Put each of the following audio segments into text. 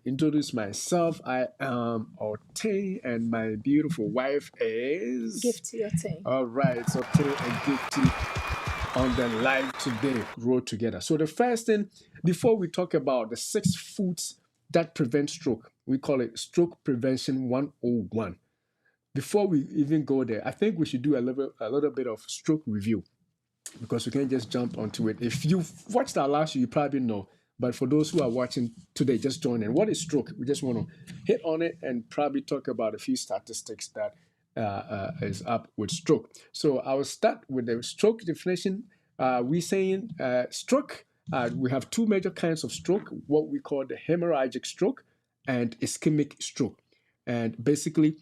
Introduce myself. I am Oteng, and my beautiful wife is Gifty Oteng. All right, so Oteng and Gifty on the live today, grow together. So the first thing, before we talk about the 6 foods that prevent stroke, we call it Stroke Prevention 101. Before we even go there, I think we should do a little bit of stroke review because we can't just jump onto it. If you've watched our last show, you probably know. But for those who are watching today, just join in. What is stroke? We just want to hit on it and probably talk about a few statistics that is up with stroke. So I will start with the stroke definition. We saying stroke. We have two major kinds of stroke: what we call the hemorrhagic stroke and ischemic stroke. And basically,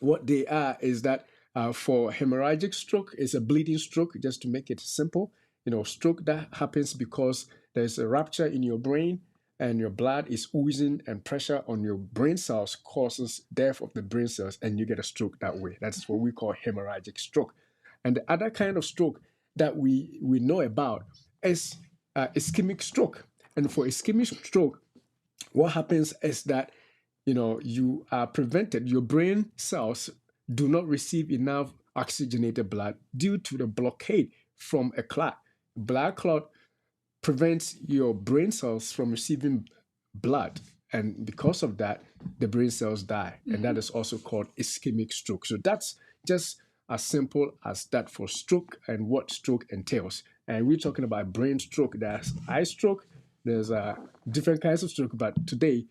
what they are is that for hemorrhagic stroke is a bleeding stroke, just to make it simple. Stroke that happens because there's a rupture in your brain and your blood is oozing and pressure on your brain cells causes death of the brain cells and you get a stroke that way. That's what we call hemorrhagic stroke. And the other kind of stroke that we know about is ischemic stroke. And for ischemic stroke, what happens is that you are prevented, your brain cells do not receive enough oxygenated blood due to the blockade from a clot. Blood clot prevents your brain cells from receiving blood, and because of that the brain cells die, and that is also called ischemic stroke. So that's just as simple as that for stroke and what stroke entails. And we're talking about brain stroke. There's eye stroke, there's different kinds of stroke, but today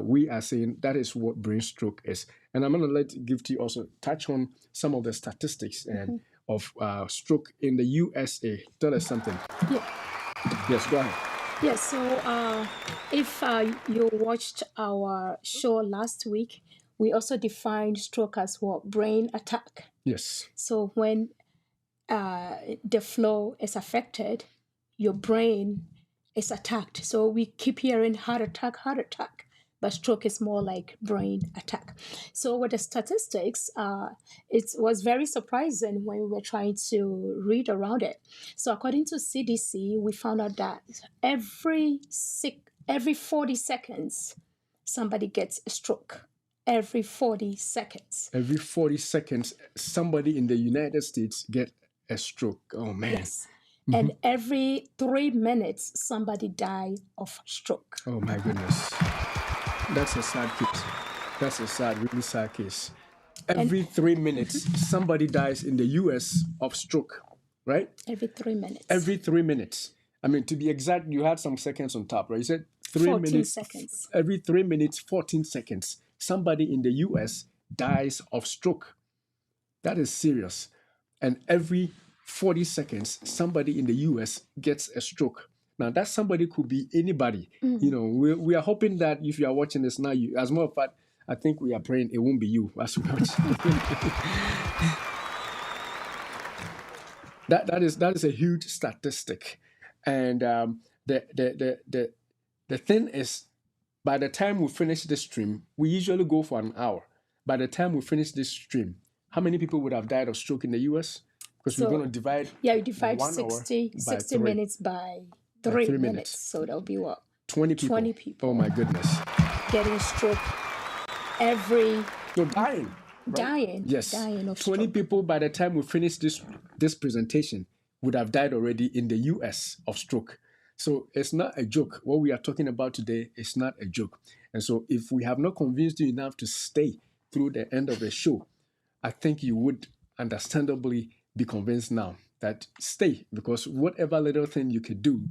we are saying that is what brain stroke is. And I'm going to let Gifty also touch on some of the statistics and of stroke in the USA. Tell us something. Yeah. Yes, go ahead. Yes. So if you watched our show last week, we also defined stroke as what? Brain attack. Yes. So when the flow is affected, your brain is attacked. So we keep hearing heart attack, but stroke is more like brain attack. So with the statistics, it was very surprising when we were trying to read around it. So according to CDC, we found out that every 40 seconds, somebody gets a stroke. Every 40 seconds. Every 40 seconds, somebody in the United States get a stroke. Oh, man. Yes. And every 3 minutes, somebody die of stroke. Oh, my goodness. That's a sad case. That's a sad, really sad case. Every 3 minutes, somebody dies in the US of stroke, right? Every 3 minutes. Every 3 minutes. I mean, to be exact, you had some seconds on top, right? You said 14 minutes. seconds. Every 3 minutes, 14 seconds, somebody in the US dies of stroke. That is serious. And every 40 seconds, somebody in the US gets a stroke. Now, that somebody could be anybody. We are hoping that if you are watching this now, as a matter of fact, I think we are praying it won't be you as we watch. that is a huge statistic, and the thing is, by the time we finish this stream, we usually go for an hour. By the time we finish this stream, how many people would have died of stroke in the US? Because we're going to divide. Yeah, you divide 60 minutes by 3 minutes. So that'll be what? 20 people. 20 people. Oh my goodness. Getting stroke every. So dying. Right? Dying. Yes. Dying of 20 stroke. people by the time we finish this presentation would have died already in the US of stroke. So it's not a joke. What we are talking about today is not a joke. And so if we have not convinced you enough to stay through the end of the show, I think you would understandably be convinced now that stay, because whatever little thing you could do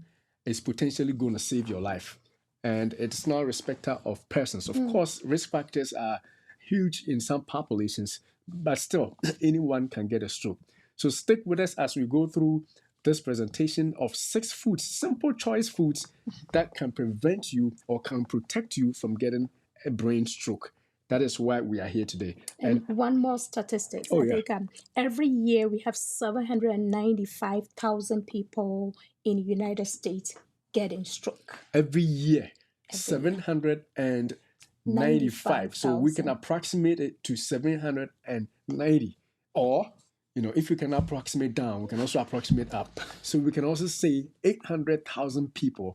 is potentially going to save your life. And it's not a respecter of persons. Of course, risk factors are huge in some populations, but still, anyone can get a stroke. So stick with us as we go through this presentation of 6 foods, simple choice foods that can prevent you or can protect you from getting a brain stroke. That is why we are here today. And one more statistic. I think every year we have 795,000 people in the United States getting stroke. Every year, 795. So we can approximate it to 790. Or, if we can approximate down, we can also approximate up. So we can also say 800,000 people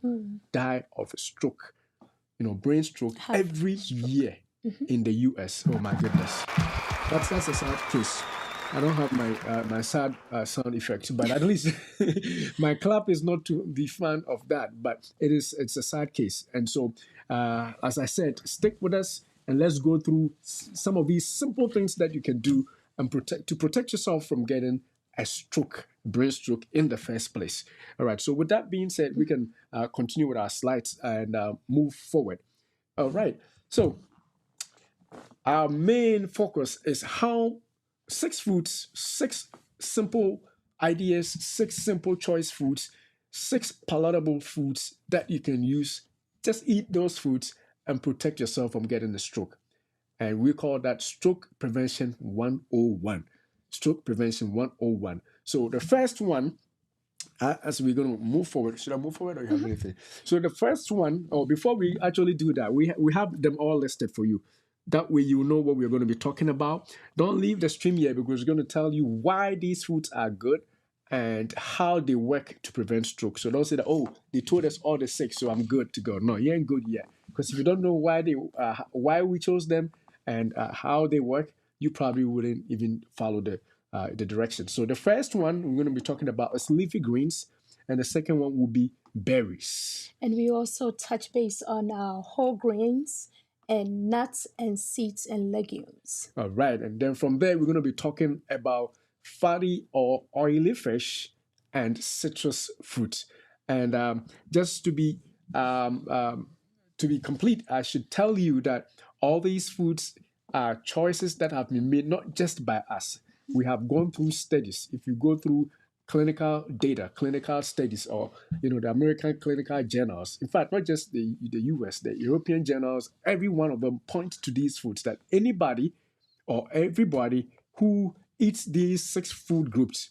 die of a stroke. brain stroke Have every stroke. year in the US. Oh my goodness, that's a sad case. I don't have my sad sound effect, but at least my clap is not to be fan of that. But it's a sad case, and so as I said, stick with us and let's go through some of these simple things that you can do and protect yourself from getting a stroke, brain stroke in the first place. All right. So with that being said, we can continue with our slides and move forward. All right. So our main focus is how 6 foods, 6 simple ideas, 6 simple choice foods, 6 palatable foods that you can use. Just eat those foods and protect yourself from getting a stroke. And we call that Stroke Prevention 101. Stroke Prevention 101. So the first one, as we're going to move forward, should I move forward or you have anything? So the first one, or before we actually do that, we have them all listed for you. That way you know what we're going to be talking about. Don't leave the stream yet because we're going to tell you why these foods are good and how they work to prevent stroke. So don't say that, oh, they told us all the 6, so I'm good to go. No, you ain't good yet. Because if you don't know why we chose them and how they work, you probably wouldn't even follow the directions. So the first one we're going to be talking about is leafy greens, and the second one will be berries. And we also touch base on whole grains and nuts and seeds and legumes. All right, and then from there we're going to be talking about fatty or oily fish and citrus fruits. And just to be complete, I should tell you that all these foods are choices that have been made not just by us. We have gone through studies. If you go through clinical data, clinical studies, or the American clinical journals. In fact, not just the US, the European journals, every one of them point to these foods that anybody or everybody who eats these 6 food groups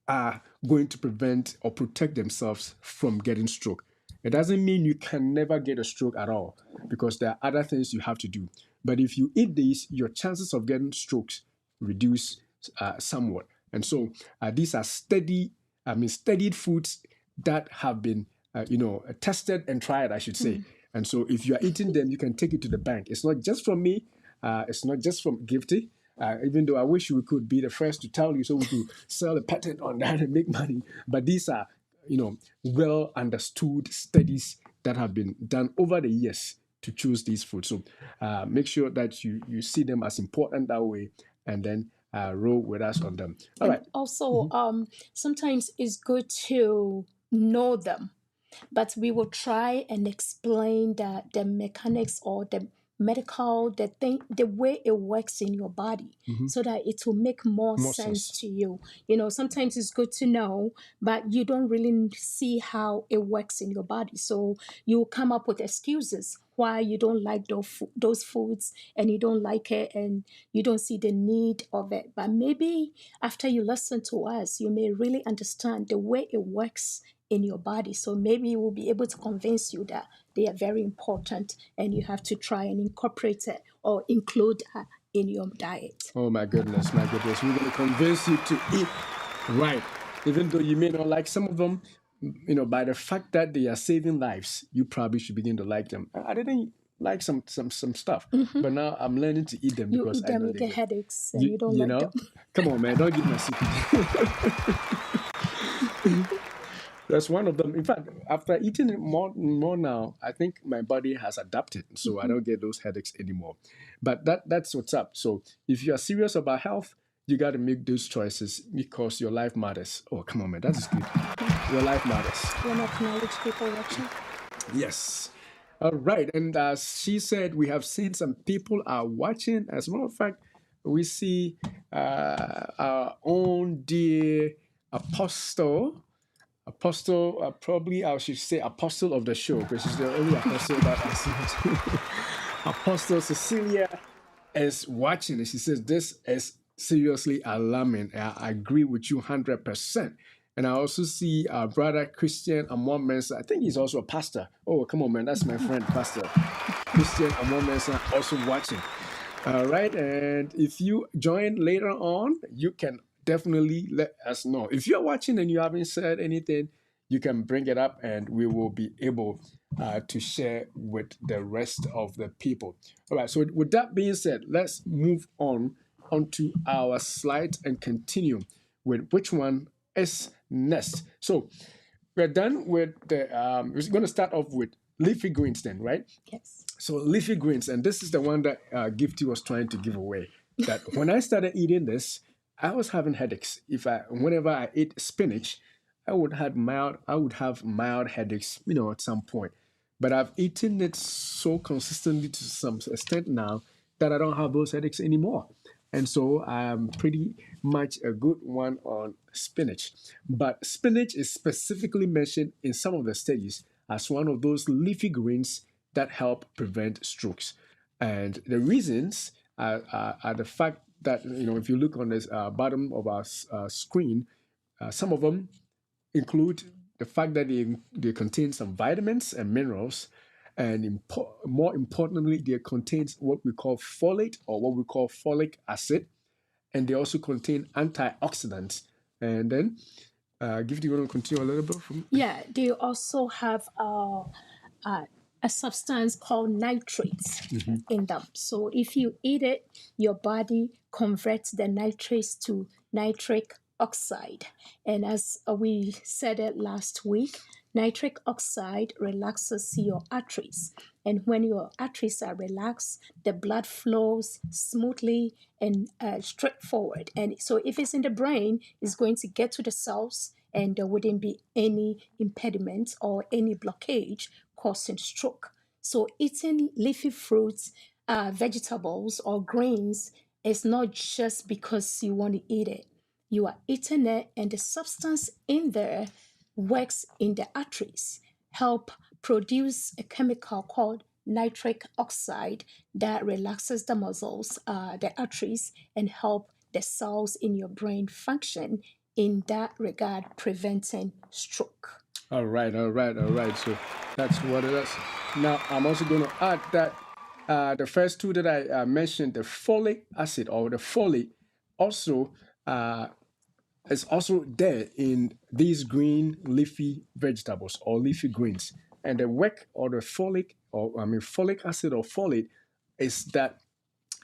are going to prevent or protect themselves from getting stroke. It doesn't mean you can never get a stroke at all because there are other things you have to do. But if you eat these, your chances of getting strokes reduce somewhat. And so these are studied foods that have been, tested and tried, I should say. And so if you are eating them, you can take it to the bank. It's not just from me. It's not just from Gifty. Even though I wish we could be the first to tell you so we could sell a patent on that and make money. But these are, well understood studies that have been done over the years to choose these foods. So make sure that you see them as important that way and then roll with us on them. All right. Also, sometimes it's good to know them, but we will try and explain the mechanics or the the way it works in your body, so that it will make more sense to you. Sometimes it's good to know, but you don't really see how it works in your body. So you come up with excuses why you don't like those foods and you don't like it and you don't see the need of it. But maybe after you listen to us, you may really understand the way it works in your body. So maybe we'll be able to convince you that they are very important and you have to try and incorporate it or include in your diet. Oh my goodness, my goodness. We're going to convince you to eat right. Even though you may not like some of them, by the fact that they are saving lives, you probably should begin to like them. I didn't like some stuff, but now I'm learning to eat them You because eat I them, know you they get good. headaches and you don't like them. Come on, man, don't give my secret. That's one of them. In fact, after eating it more now, I think my body has adapted, so I don't get those headaches anymore. But that's what's up. So if you are serious about health, you got to make those choices because your life matters. Oh, come on, man, that is good. Your life matters. When I acknowledge people watching. Yes. All right. And as she said, we have seen some people are watching. As a matter of fact, we see our own dear apostle. Probably I should say apostle of the show because she's the only apostle that I see. Apostle Cecilia is watching and she says, this is seriously alarming. I agree with you 100%. And I also see our brother Christian Amon Mensah. I think he's also a pastor. Oh, come on, man. That's my friend, Pastor Christian Amon Mensah, also watching. All right. And if you join later on, you can definitely let us know. If you're watching and you haven't said anything, you can bring it up and we will be able to share with the rest of the people. All right, so with that being said, let's move on onto our slides and continue with which one is next. So we're done with the, we're going to start off with leafy greens then, right? Yes. So leafy greens, and this is the one that Gifty was trying to give away. That when I started eating this, I was having headaches. Whenever I ate spinach, I would have mild headaches, at some point. But I've eaten it so consistently to some extent now that I don't have those headaches anymore. And so I'm pretty much a good one on spinach. But spinach is specifically mentioned in some of the studies as one of those leafy greens that help prevent strokes. And the reasons are the fact that, if you look on this bottom of our screen, some of them include the fact that they contain some vitamins and minerals, and more importantly, they contain what we call folate or what we call folic acid, and they also contain antioxidants. And then, Gift, you want to continue a little bit from? Yeah, they also have a substance called nitrates in them. So if you eat it, your body converts the nitrates to nitric oxide. And as we said it last week, nitric oxide relaxes your arteries. And when your arteries are relaxed, the blood flows smoothly and straightforward. And so if it's in the brain, it's going to get to the cells and there wouldn't be any impediment or any blockage causing stroke. So eating leafy fruits, vegetables, or grains is not just because you want to eat it. You are eating it, and the substance in there works in the arteries, help produce a chemical called nitric oxide that relaxes the muscles, the arteries, and help the cells in your brain function in that regard, preventing stroke. All right. So that's what it is. Now, I'm also going to add that the first two that I mentioned, the folic acid or the folate, also is also there in these green leafy vegetables or leafy greens. And the work or the folic acid or folate is that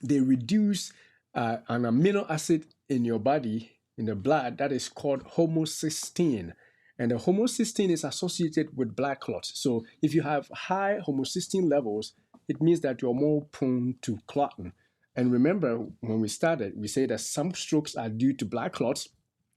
they reduce an amino acid in your body, in the blood, that is called homocysteine. And the homocysteine is associated with blood clots. So if you have high homocysteine levels, it means that you're more prone to clotting. And remember, when we started, we said that some strokes are due to blood clots,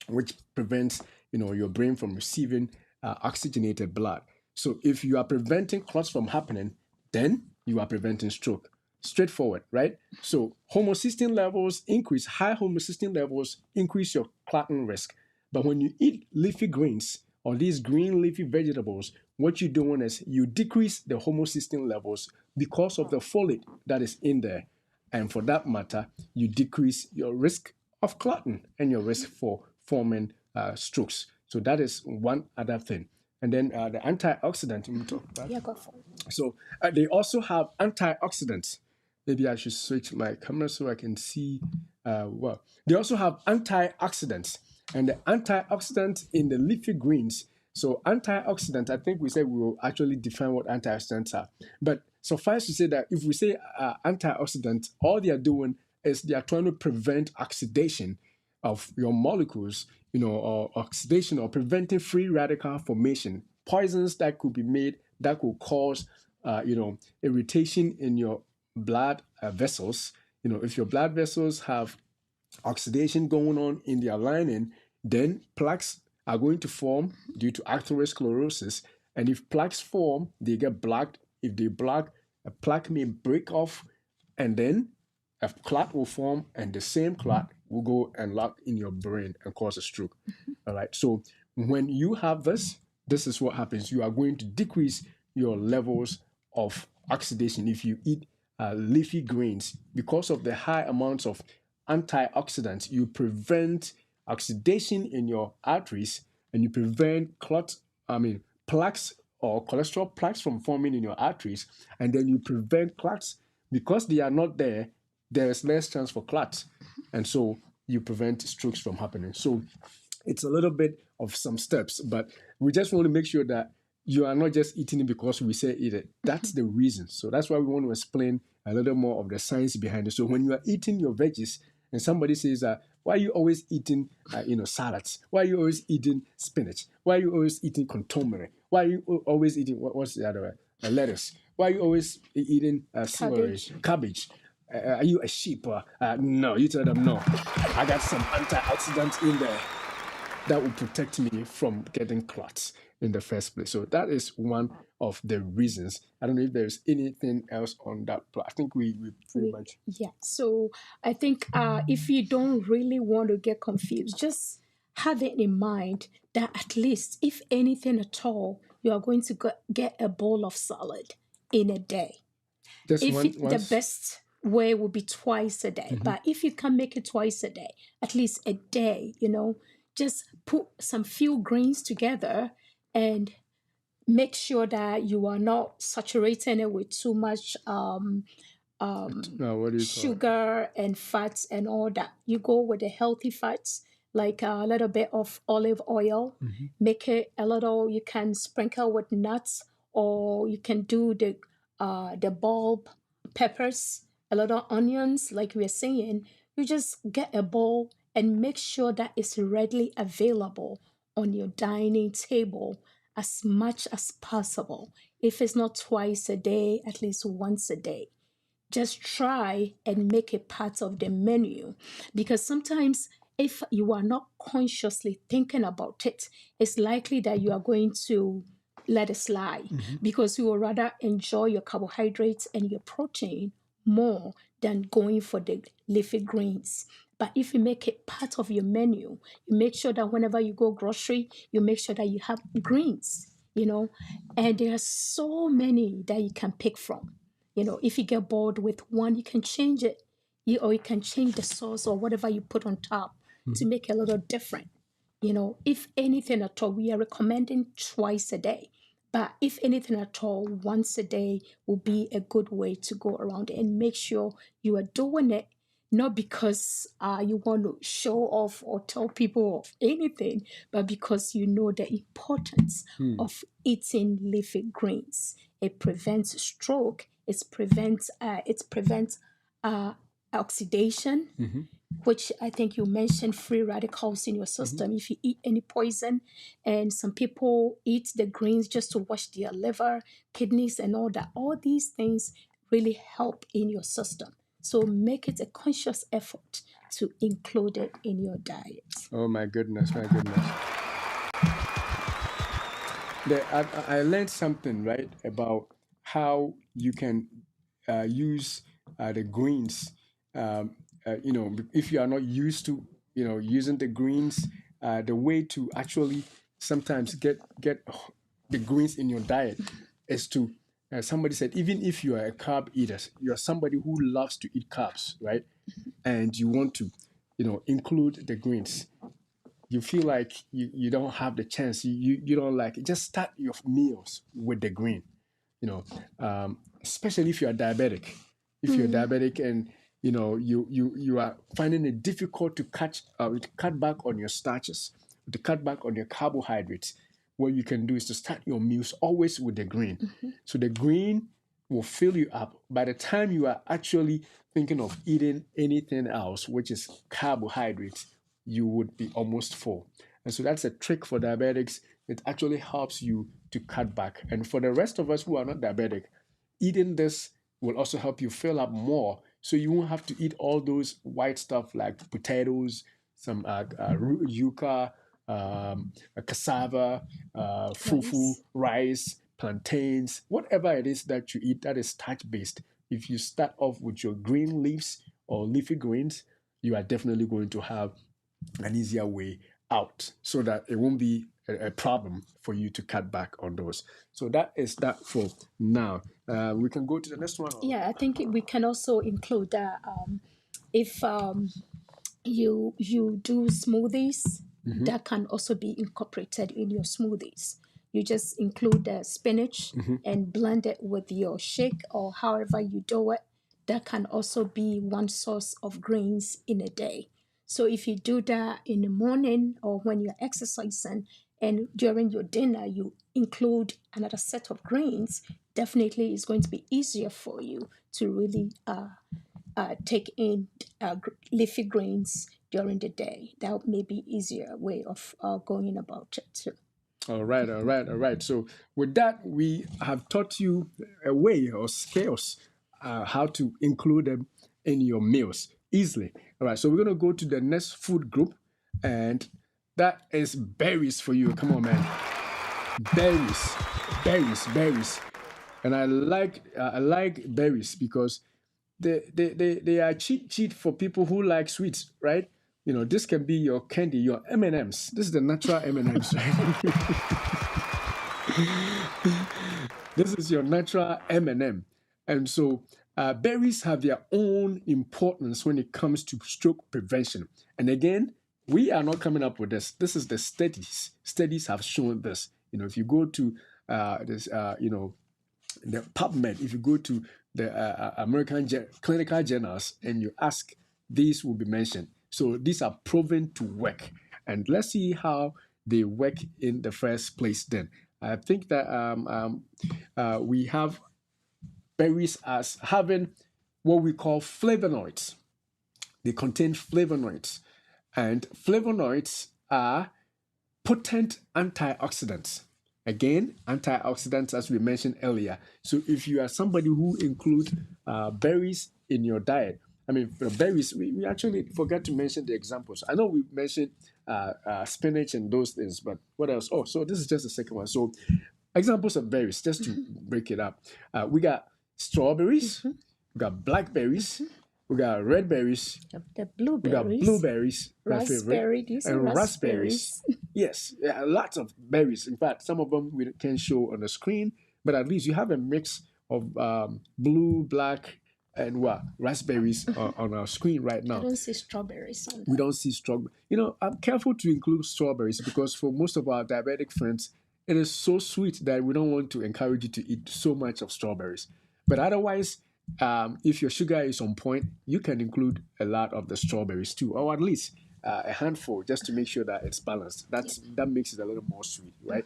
which prevents your brain from receiving oxygenated blood. So if you are preventing clots from happening, then you are preventing stroke. Straightforward, right? So homocysteine levels increase, high homocysteine levels increase your clotting risk. But when you eat leafy greens or these green leafy vegetables, what you're doing is you decrease the homocysteine levels because of the folate that is in there. And for that matter, you decrease your risk of clotting and your risk for forming strokes. So that is one other thing. And then the antioxidant, you talk about. Yeah, go for it. So they also have antioxidants. Maybe I should switch my camera so I can see well. They also have antioxidants. And the antioxidants in the leafy greens. So antioxidant, I think we said we will actually define what antioxidants are. But suffice to say that if we say antioxidant, all they are doing is they are trying to prevent oxidation of your molecules, or oxidation or preventing free radical formation, poisons that could be made that could cause, irritation in your blood vessels. If your blood vessels have oxidation going on in their lining, then plaques are going to form due to atherosclerosis. And if plaques form, they get blocked. If they block, a plaque may break off, and then a clot will form, and the same clot will go and lock in your brain and cause a stroke. All right. So when you have this is what happens. You are going to decrease your levels of oxidation if you eat leafy greens. Because of the high amounts of antioxidants, you prevent oxidation in your arteries, and you prevent plaques or cholesterol plaques from forming in your arteries, and then you prevent clots. Because they are not there, there is less chance for clots, and so you prevent strokes from happening. So it's a little bit of some steps, but we just want to make sure that you are not just eating it because we say eat it. That's the reason. So that's why we want to explain a little more of the science behind it. So when you are eating your veggies and somebody says, why are you always eating, salads? Why are you always eating spinach? Why are you always eating contomere? Why are you always eating, what's the other one? Lettuce. Why are you always eating celery, Cabbage. cabbage? Are you a sheep? No, you tell them no. I got some antioxidants in there that will protect me from getting clots in the first place. So that is one of the reasons. I don't know if there's anything else on that, but I think we pretty much. Yeah. So I think if you don't really want to get confused, just have it in mind that at least, if anything at all, you are going to get a bowl of salad in a day. Just If one the once. best way would be twice a day, but if you can make it twice a day, at least a day, just put some few greens together and make sure that you are not saturating it with too much What do you call it? sugar and fats and all that. You go with the healthy fats, like a little bit of olive oil. Make it a little. You can sprinkle with nuts, or you can do the bulb peppers, a little onions, like we're saying. You just get a bowl and make sure that it's readily available on your dining table as much as possible. If it's not twice a day, at least once a day. Just try and make it part of the menu, because sometimes if you are not consciously thinking about it, it's likely that you are going to let it slide, because you will rather enjoy your carbohydrates and your protein more than going for the leafy greens. But if you make it part of your menu, you make sure that whenever you go grocery, you make sure that you have greens, and there are so many that you can pick from. If you get bored with one, you can change it. Or you can change the sauce or whatever you put on top to make it a little different. If anything at all, we are recommending twice a day. But if anything at all, once a day will be a good way to go around it, and make sure you are doing it not because you want to show off or tell people of anything, but because you know the importance of eating leafy greens. It prevents stroke. It prevents oxidation, which I think you mentioned free radicals in your system. If you eat any poison, and some people eat the greens just to wash their liver, kidneys, and all that, all these things really help in your system. So make it a conscious effort to include it in your diet. Oh my goodness, my goodness. I learned something, right, about how you can use the greens. If you are not used to, using the greens, the way to actually sometimes get the greens in your diet is to. Somebody said, even if you are a carb eater, you are somebody who loves to eat carbs, right? And you want to, include the greens, you feel like you don't have the chance, you don't like it, just start your meals with the green, especially if you are diabetic. If you're diabetic and you are finding it difficult to cut back on your starches, to cut back on your carbohydrates, what you can do is to start your meals always with the green. So the green will fill you up. By the time you are actually thinking of eating anything else, which is carbohydrates, you would be almost full. And so that's a trick for diabetics. It actually helps you to cut back. And for the rest of us who are not diabetic, eating this will also help you fill up more. So you won't have to eat all those white stuff like potatoes, some yuca, cassava, fufu, Rice. rice, plantains, whatever it is that you eat that is starch based. If you start off with your green leaves or leafy greens, you are definitely going to have an easier way out so that it won't be a problem for you to cut back on those. So that is that for now. We can go to the next one. Yeah, I think we can also include that if you do smoothies, that can also be incorporated in your smoothies. You just include the spinach and blend it with your shake, or however you do it. That can also be one source of greens in a day. So if you do that in the morning or when you're exercising, and during your dinner you include another set of greens, definitely it's going to be easier for you to really take in leafy greens during the day. That may be easier way of going about it too. All right, all right, all right. So with that, we have taught you a way or scales how to include them in your meals easily. All right, so we're gonna go to the next food group, and that is berries for you. Come on, man, berries, berries. And I like berries because they are cheat for people who like sweets, right? This can be your candy, your M&Ms. This is the natural M&Ms, right? This is your natural M&M. And so berries have their own importance when it comes to stroke prevention. And again, we are not coming up with this. This is the studies. Studies have shown this. If you go to this, the PubMed, if you go to the American clinical journals and you ask, these will be mentioned. So these are proven to work. And let's see how they work in the first place then. I think that we have berries as having what we call flavonoids. They contain flavonoids. And flavonoids are potent antioxidants. Again, antioxidants, as we mentioned earlier. So if you are somebody who includes berries in your diet, I mean, for berries, we actually forgot to mention the examples. I know we mentioned spinach and those things, but what else? Oh, so this is just the second one. So examples of berries, just to break it up. We got strawberries, we got blackberries, we got red berries, The we got blueberries, blueberries, my raspberry, favorite, these are and raspberries. Yes, lots of berries. In fact, some of them we can show on the screen, but at least you have a mix of blue, black, and raspberries on our screen right I now. don't see strawberries on We that. don't see strawberry. I'm careful to include strawberries because for most of our diabetic friends, it is so sweet that we don't want to encourage you to eat so much of strawberries. But otherwise, if your sugar is on point, you can include a lot of the strawberries too, or at least a handful, just to make sure that it's balanced. That makes it a little more sweet, right?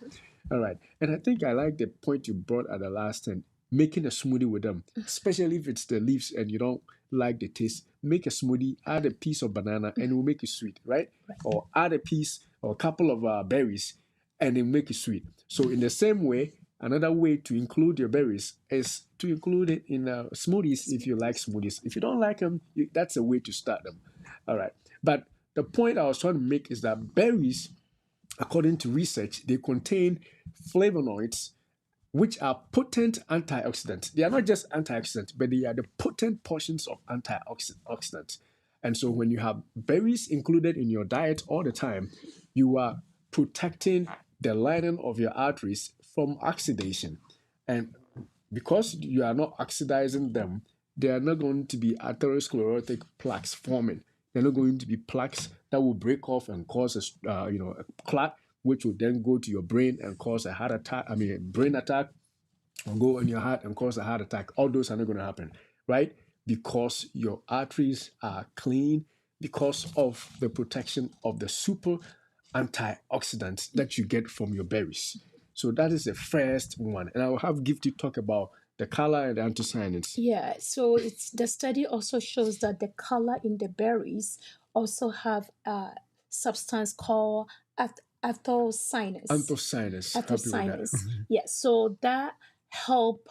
All right. And I think I like the point you brought at the last end, making a smoothie with them, especially if it's the leaves and you don't like the taste. Make a smoothie, add a piece of banana, and it will make it sweet, right? Or add a piece or a couple of berries, and it will make it sweet. So in the same way, another way to include your berries is to include it in smoothies if you like smoothies. If you don't like them, that's a way to start them. All right. But the point I was trying to make is that berries, according to research, they contain flavonoids, which are potent antioxidants. They are not just antioxidants, but they are the potent portions of antioxidants. And so when you have berries included in your diet all the time, you are protecting the lining of your arteries from oxidation. And because you are not oxidizing them, they are not going to be atherosclerotic plaques forming. They're not going to be plaques that will break off and cause a clot, which will then go to your brain and cause a heart attack. I mean, a brain attack, or go in your heart and cause a heart attack. All those are not going to happen, right? Because your arteries are clean because of the protection of the super antioxidants that you get from your berries. So that is the first one. And I will have Gifty talk about the color and the anthocyanins. Yeah, so the study also shows that the color in the berries also have a substance called anthocyanins. Anthocyanins. Happy with that. Anthocyanins. Yeah, so that help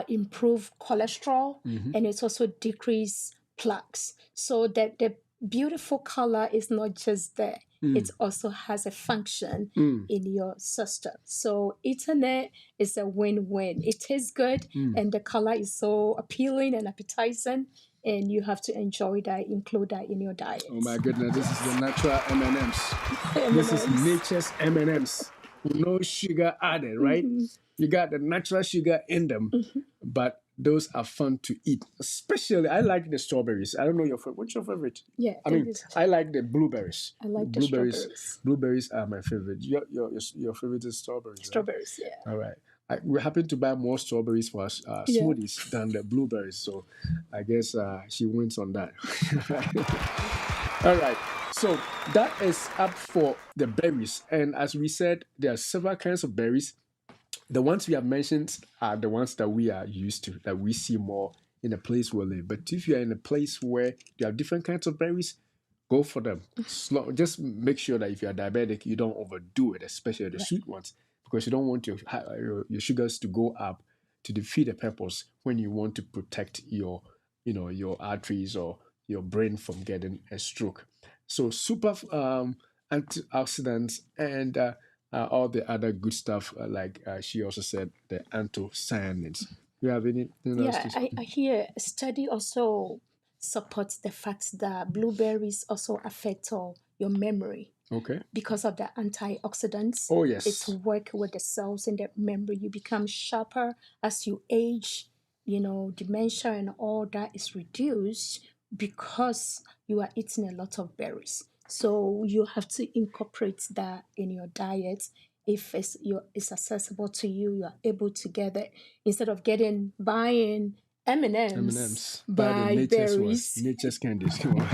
improve cholesterol and it's also decrease plaques. So that the beautiful color is not just there. It also has a function in your system. So eating it is a win-win. It tastes good and the color is so appealing and appetizing, and you have to enjoy that, include that in your diet. Oh my goodness, this is the natural M&Ms. This is nature's M&Ms. No sugar added, right? You got the natural sugar in them, but those are fun to eat. Especially, I like the strawberries. I don't know your favorite. What's your favorite? Yeah, I like the blueberries. I like the strawberries. Blueberries are my favorite. Your favorite is strawberries. Right? Strawberries, yeah. All right. We happen to buy more strawberries for us smoothies than the blueberries, so I guess she wins on that. All right. So that is up for the berries. And as we said, there are several kinds of berries. The ones we have mentioned are the ones that we are used to, that we see more in the place we live. But if you're in a place where you have different kinds of berries, go for them. Just make sure that if you're diabetic, you don't overdo it, especially the Right. sweet ones, because you don't want your sugars to go up to defeat the purpose when you want to protect your arteries or your brain from getting a stroke. So super antioxidants and all the other good stuff, like she also said, the anthocyanins. You have anything else Yeah, to I hear a study also supports the fact that blueberries also affect your memory Okay. because of the antioxidants. Oh It's yes. work with the cells in the memory. You become sharper as you age. Dementia and all that is reduced because you are eating a lot of berries. So you have to incorporate that in your diet. If it's accessible to you, you are able to get it instead of buying M&Ms, M&Ms. Buy the buy nature's was berries. nature's candies. Come on.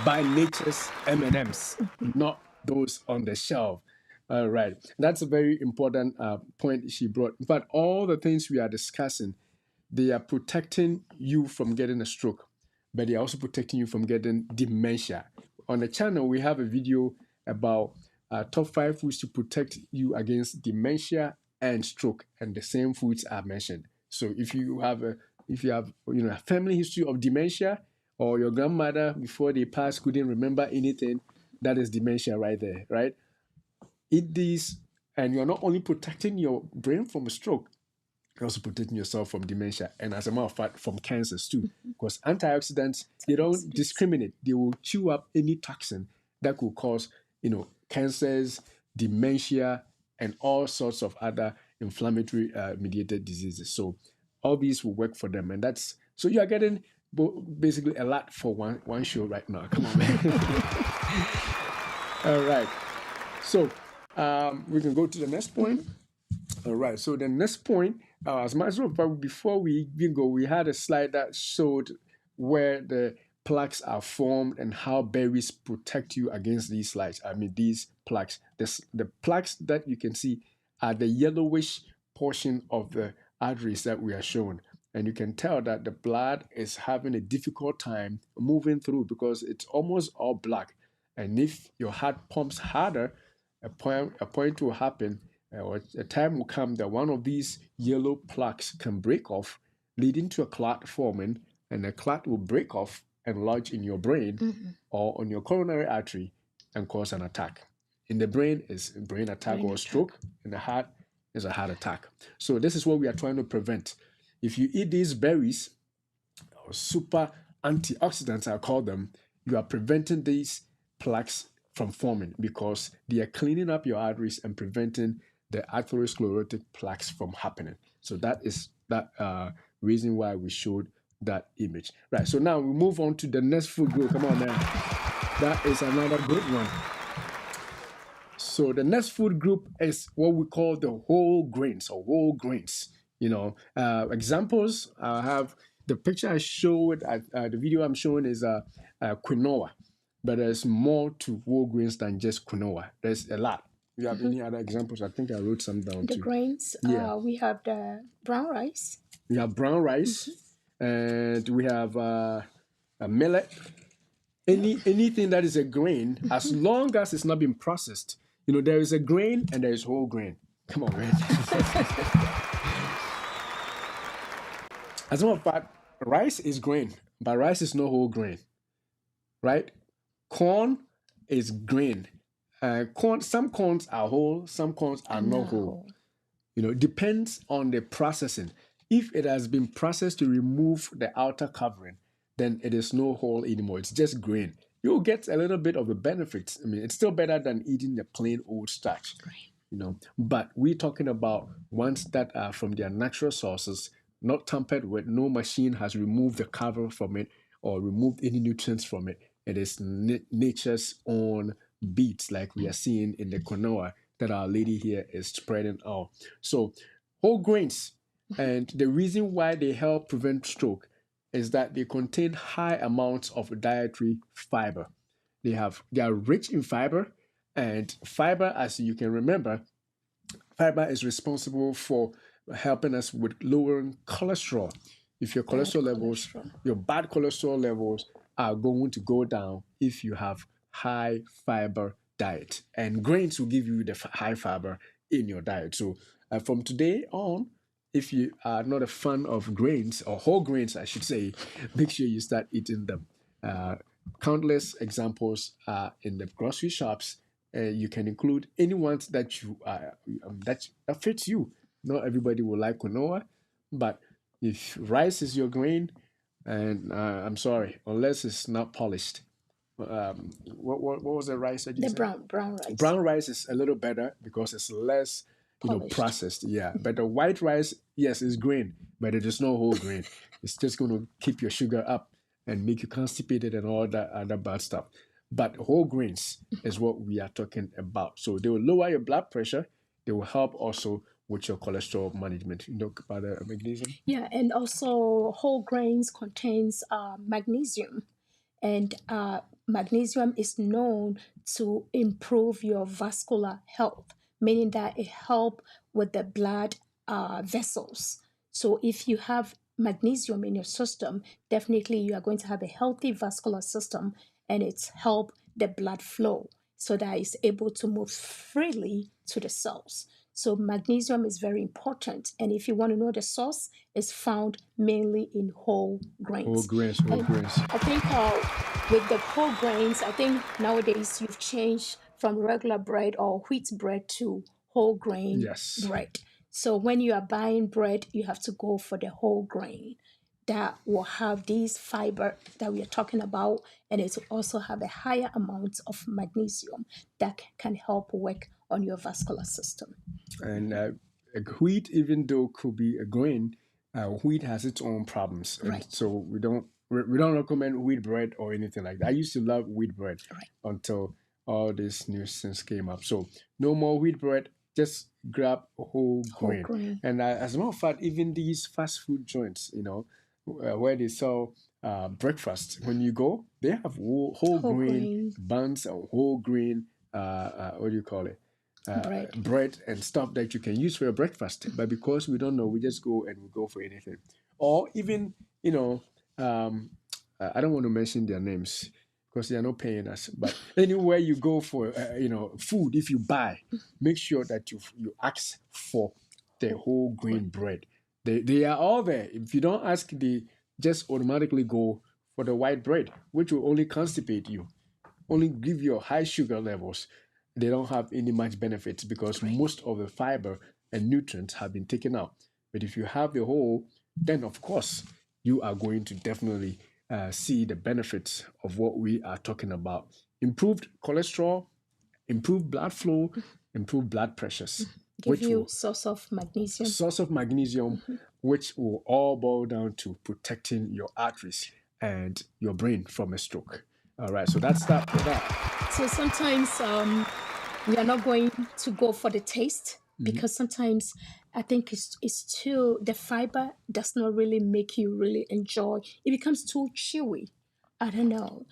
Buy nature's M&Ms, not those on the shelf. All right. That's a very important point she brought. But all the things we are discussing, they are protecting you from getting a stroke, but they're also protecting you from getting dementia. On the channel, we have a video about top 5 foods to protect you against dementia and stroke, and the same foods are mentioned. So if you have a family history of dementia, or your grandmother before they passed couldn't remember anything, that is dementia right there, right? Eat these, and you're not only protecting your brain from a stroke, you're also protecting yourself from dementia, and as a matter of fact, from cancers too. Because antioxidants, they don't discriminate. They will chew up any toxin that could cause, cancers, dementia, and all sorts of other inflammatory mediated diseases. So all these will work for them, and that's so you are getting basically a lot for one show right now. Come on, man. All right. So we can go to the next point. All right. So the next point, as a matter of fact, before we even go, we had a slide that showed where the plaques are formed and how berries protect you against these slides. I mean, these plaques. The plaques that you can see are the yellowish portion of the arteries that we are showing. And you can tell that the blood is having a difficult time moving through because it's almost all black. And if your heart pumps harder, a point will happen, or a time will come that one of these yellow plaques can break off, leading to a clot forming, and the clot will break off and lodge in your brain or on your coronary artery and cause an attack. In the brain is a brain attack Brain or attack. stroke. In the heart is a heart attack. So this is what we are trying to prevent. If you eat these berries, or super antioxidants, I call them, you are preventing these plaques from forming because they are cleaning up your arteries and preventing the atherosclerotic plaques from happening. So that is that reason why we showed that image. Right. So now we move on to the next food group. Come on, man. That is another good one. So the next food group is what we call the whole grains or whole grains. Examples. I have the picture I showed. The video I'm showing is quinoa, but there's more to whole grains than just quinoa. There's a lot. You have any other examples? I think I wrote some down The too. grains, Yeah, we have the brown rice. we have brown rice, and we have a millet. Anything that is a grain, as long as it's not been processed, there is a grain and there is whole grain. Come on, man. As a matter of fact, rice is grain, but rice is no whole grain, right? Corn is grain. Corn. Some corns are whole, some corns are And not whole. It depends on the processing. If it has been processed to remove the outer covering, then it is no whole anymore. It's just grain. You'll get a little bit of the benefits. I mean, it's still better than eating the plain old starch. But we're talking about ones that are from their natural sources, not tampered with. No machine has removed the cover from it or removed any nutrients from it. It is nature's own beets, like we are seeing in the quinoa that our lady here is spreading out. So whole grains, and the reason why they help prevent stroke, is that they contain high amounts of dietary fiber. They are rich in fiber, and fiber, as you can remember, fiber is responsible for helping us with lowering cholesterol. If your Bad cholesterol levels, cholesterol. your bad cholesterol levels are going to go down if you have high fiber diet. And grains will give you the high fiber in your diet. So from today on, if you are not a fan of grains or whole grains, I should say, make sure you start eating them. Uh, Countless examples are in the grocery shops. You can include any ones that that fits you. Not everybody will like quinoa, but if rice is your grain, and I'm sorry, unless it's not polished. What was the rice that you The said? brown rice, Brown rice is a little better because it's less, polished. processed. Yeah, but the white rice, yes, is grain, but it is no whole grain. It's just going to keep your sugar up and make you constipated and all that other bad stuff. But whole grains is what we are talking about. So they will lower your blood pressure. They will help also with your cholesterol management. You know about the magnesium. Yeah, and also whole grains contains magnesium, and magnesium is known to improve your vascular health, meaning that it help with the blood vessels. So if you have magnesium in your system, definitely you are going to have a healthy vascular system, and it's help the blood flow so that it's able to move freely to the cells. So magnesium is very important, and if you want to know the source, it's found mainly in whole Whole grains. grains, whole And grains. I think with the whole grains, I think nowadays you've changed from regular bread or wheat bread to whole grain Yes. bread. So when you are buying bread, you have to go for the whole grain that will have these fiber that we are talking about, and it will also have a higher amount of magnesium that can help work on your vascular system. And wheat, even though could be a grain, wheat has its own problems, and Right, so we don't recommend wheat bread or anything like that. I used to love wheat bread right. until all these new things came up. So no more wheat bread. Just grab a whole Whole grain. grain. And as a matter of fact, even these fast food joints, where they sell breakfast, when you go, they have whole Whole grain grain buns or whole grain. What do you call it? bread. Bread and stuff that you can use for your breakfast. But because we don't know, we just go and we go for anything. Or even, um, I don't want to mention their names because they are not paying us. But anywhere you go for, food, if you buy, make sure that you ask for the Whole whole grain grain. bread. They are all there. If you don't ask, they just automatically go for the white bread, which will only constipate you, only give you high sugar levels. They don't have any much benefits because Right. most of the fiber and nutrients have been taken out. But if you have the whole, then of course you are going to definitely see the benefits of what we are talking about: improved cholesterol, improved blood flow, improved blood pressures, Give which you will source of magnesium. source of magnesium, which will all boil down to protecting your arteries and your brain from a stroke. All right, so that's that for that. So sometimes we are not going to go for the taste, because sometimes I think it's too, the fiber does not really make you really enjoy. It becomes too chewy. I don't know.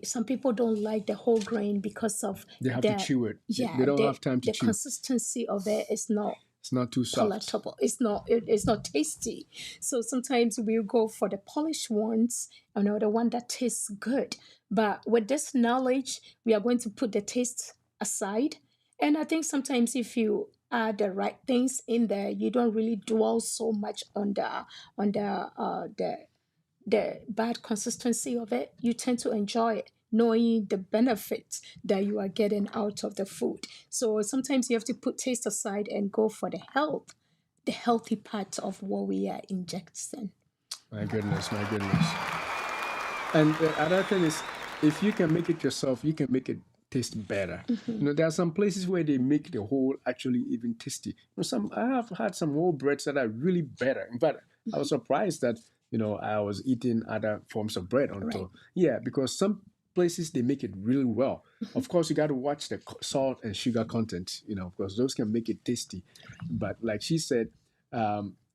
Some people don't like the whole grain because of They have to the, chew it. They yeah, don't have time to the chew. consistency of it is not It's not too soft. palatable. It's not tasty. So sometimes we'll go for the polished ones, the one that tastes good. But with this knowledge, we are going to put the taste aside. And I think sometimes if you add the right things in there, you don't really dwell so much on the bad consistency of it. You tend to enjoy it, knowing the benefits that you are getting out of the food. So sometimes you have to put taste aside and go for the healthy part of what we are injecting. My goodness, my goodness. And the other thing is, if you can make it yourself, you can make it taste better. There are some places where they make the whole actually even tasty. Some I have had some whole breads that are really better. In fact, I was surprised that I was eating other forms of bread Right. until because some places they make it really well. Of course, you got to watch the salt and sugar content. Because those can make it tasty. But like she said,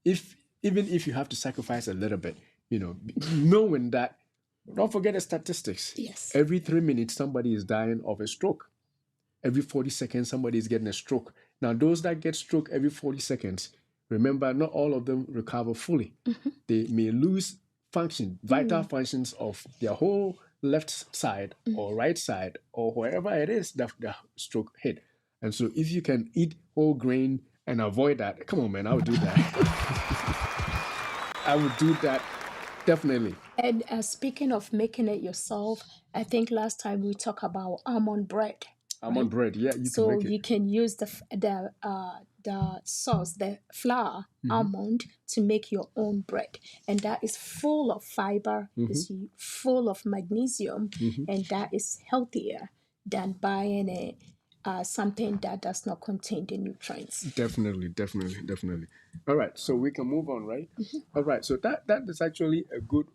if even if you have to sacrifice a little bit, knowing that, don't forget the statistics. Yes. Every 3 minutes, somebody is dying of a stroke. Every 40 seconds, somebody is getting a stroke. Now, those that get stroke every 40 seconds, remember, not all of them recover fully. They may lose vital functions of their whole left side or right side or wherever it is that the stroke hit. And so if you can eat whole grain and avoid that, come on, man, I would do that. I would do that definitely. And speaking of making it yourself, I think last time we talked about almond bread. Almond bread, yeah, you So can make it. you can use the sauce, the flour, almond, to make your own bread, and that is full of fiber, is full of magnesium, and that is healthier than buying something that does not contain the nutrients. Definitely. All right, so we can move on, right? All right, so that is actually a good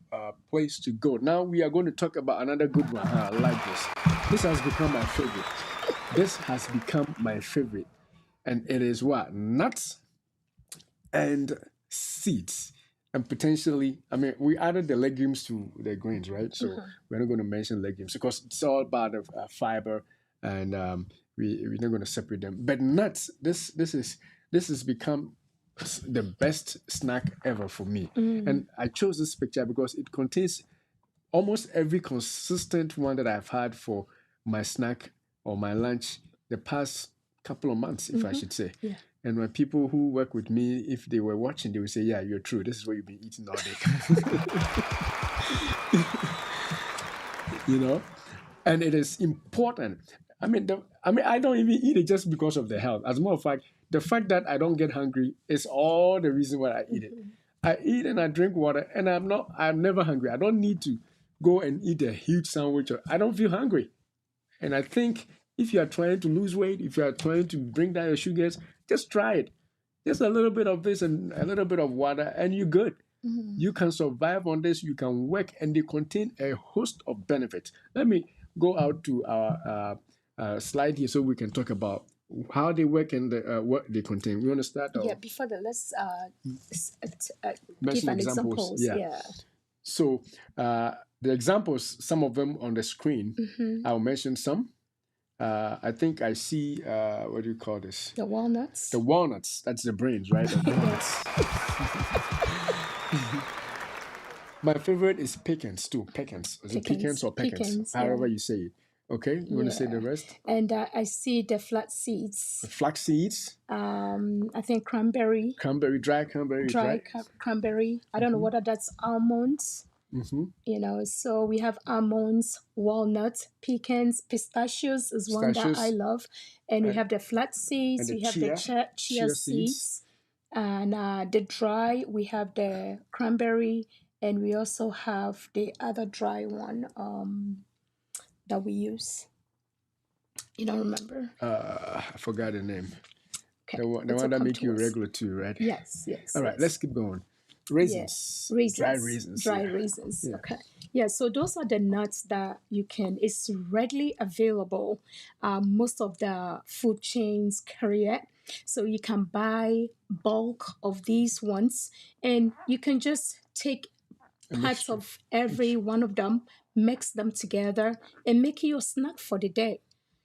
place to go. Now we are going to talk about another good one. I like this. This has become my favorite. And it is what? Nuts and seeds. And potentially, I mean, we added the legumes to the grains, right? So we're not going to mention legumes because it's all about the fiber, and we're not going to separate them. But nuts, this has become the best snack ever for me. And I chose this picture because it contains almost every consistent one that I've had for my snack or my lunch the past couple of months, if I should say. Yeah. And when people who work with me, if they were watching, they would say, "Yeah, you're true. This is what you've been eating all day." And it is important. I mean, I don't even eat it just because of the health. As a matter of fact, the fact that I don't get hungry is all the reason why I eat it. I eat and I drink water, and I'm never hungry. I don't need to go and eat a huge sandwich. I don't feel hungry. And I think if you are trying to lose weight, if you are trying to bring down your sugars, just try it. Just a little bit of this and a little bit of water, and you're good. You can survive on this. You can work, and they contain a host of benefits. Let me go out to our slide here so we can talk about how they work and what they contain. We want to start? Yeah, before that, let's give Mention an examples. examples. Yeah. So the examples, some of them on the screen, I'll mention some. I think I see, what do you call this? The walnuts. The walnuts. That's the brains, right? The walnuts. My favorite is pecans too. Pecans. Is it pecans or pecans? Pecans, However yeah. you say it. Okay, you want to say the rest? And I see the flax seeds. Flax seeds. I think cranberry. Dry cranberry. Cranberry. I don't know whether that's almonds. So we have almonds, walnuts, pecans, pistachios is one that I love, and we have the flax seeds. We have the chia seeds, and the dry. We have the cranberry, and we also have the other dry one that we use. You don't remember? I forgot the name. Okay. The one that make you regular too, right? Yes. All right, let's keep going. Raisins. Dry raisins. Dry raisins. Yeah. Okay. Yeah, so those are the nuts that it's readily available. Most of the food chains carry it. So you can buy bulk of these ones, and you can just take parts of every one of them, mix them together, and make it your snack for the day.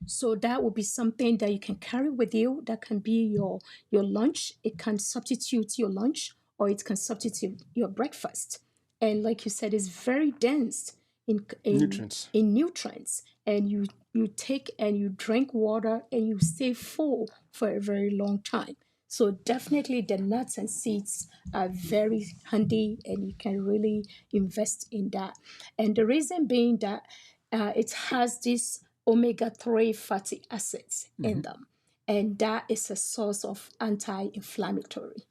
So that will be something that you can carry with you. That can be your lunch. It can substitute your lunch, or it can substitute your breakfast. And like you said, it's very dense in nutrients. And you take and you drink water, and you stay full for a very long time. So definitely the nuts and seeds are very handy, and you can really invest in that. And the reason being that it has these omega-3 fatty acids in them, and that is a source of anti-inflammatory.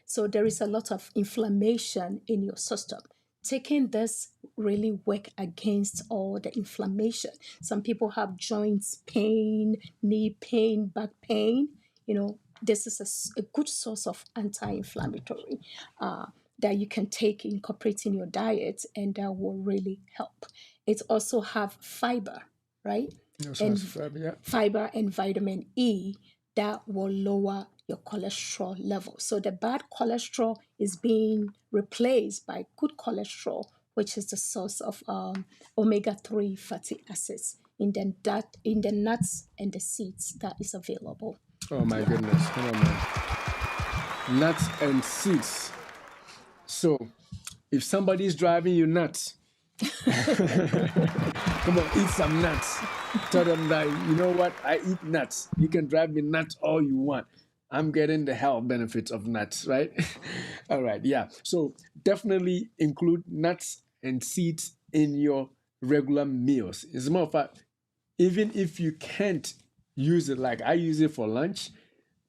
So there is a lot of inflammation in your system. Taking this really work against all the inflammation. Some people have joints pain, knee pain, back pain. This is a good source of anti-inflammatory that you can incorporate in your diet, and that will really help. It also have fiber, right? Fiber and vitamin E that will lower your cholesterol level. So the bad cholesterol is being replaced by good cholesterol, which is the source of omega-3 fatty acids in the nuts and the seeds that is available. Oh my goodness. Come on, man. Nuts and seeds. So if somebody's driving you nuts, come on, eat some nuts. Tell them that, you know what, I eat nuts. You can drive me nuts all you want. I'm getting the health benefits of nuts, right? All right, yeah. So definitely include nuts and seeds in your regular meals. As a matter of fact, even if you can't use it, like I use it for lunch,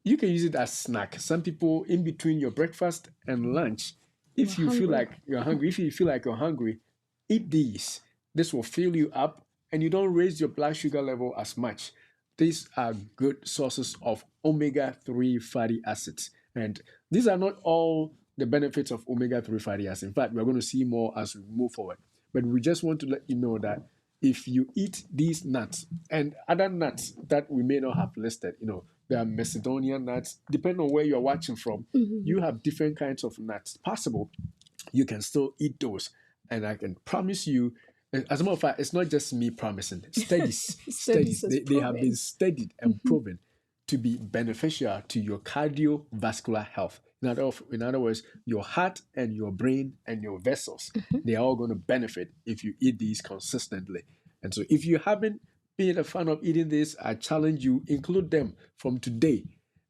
you can use it as snack. Some people in between your breakfast and lunch, if you feel like you're hungry, if you feel like you're hungry, eat these. This will fill you up and you don't raise your blood sugar level as much. These are good sources of omega-3 fatty acids. And these are not all the benefits of omega-3 fatty acids. In fact, we're going to see more as we move forward. But we just want to let you know that if you eat these nuts and other nuts that we may not have listed, there are Macedonian nuts, depending on where you're watching from, you have different kinds of nuts possible. You can still eat those. And I can promise you, as a matter of fact, it's not just me promising. Studies, they have been studied and proven to be beneficial to your cardiovascular health. In other words, your heart and your brain and your vessels, they are all going to benefit if you eat these consistently. And so if you haven't been a fan of eating this, I challenge you, include them from today.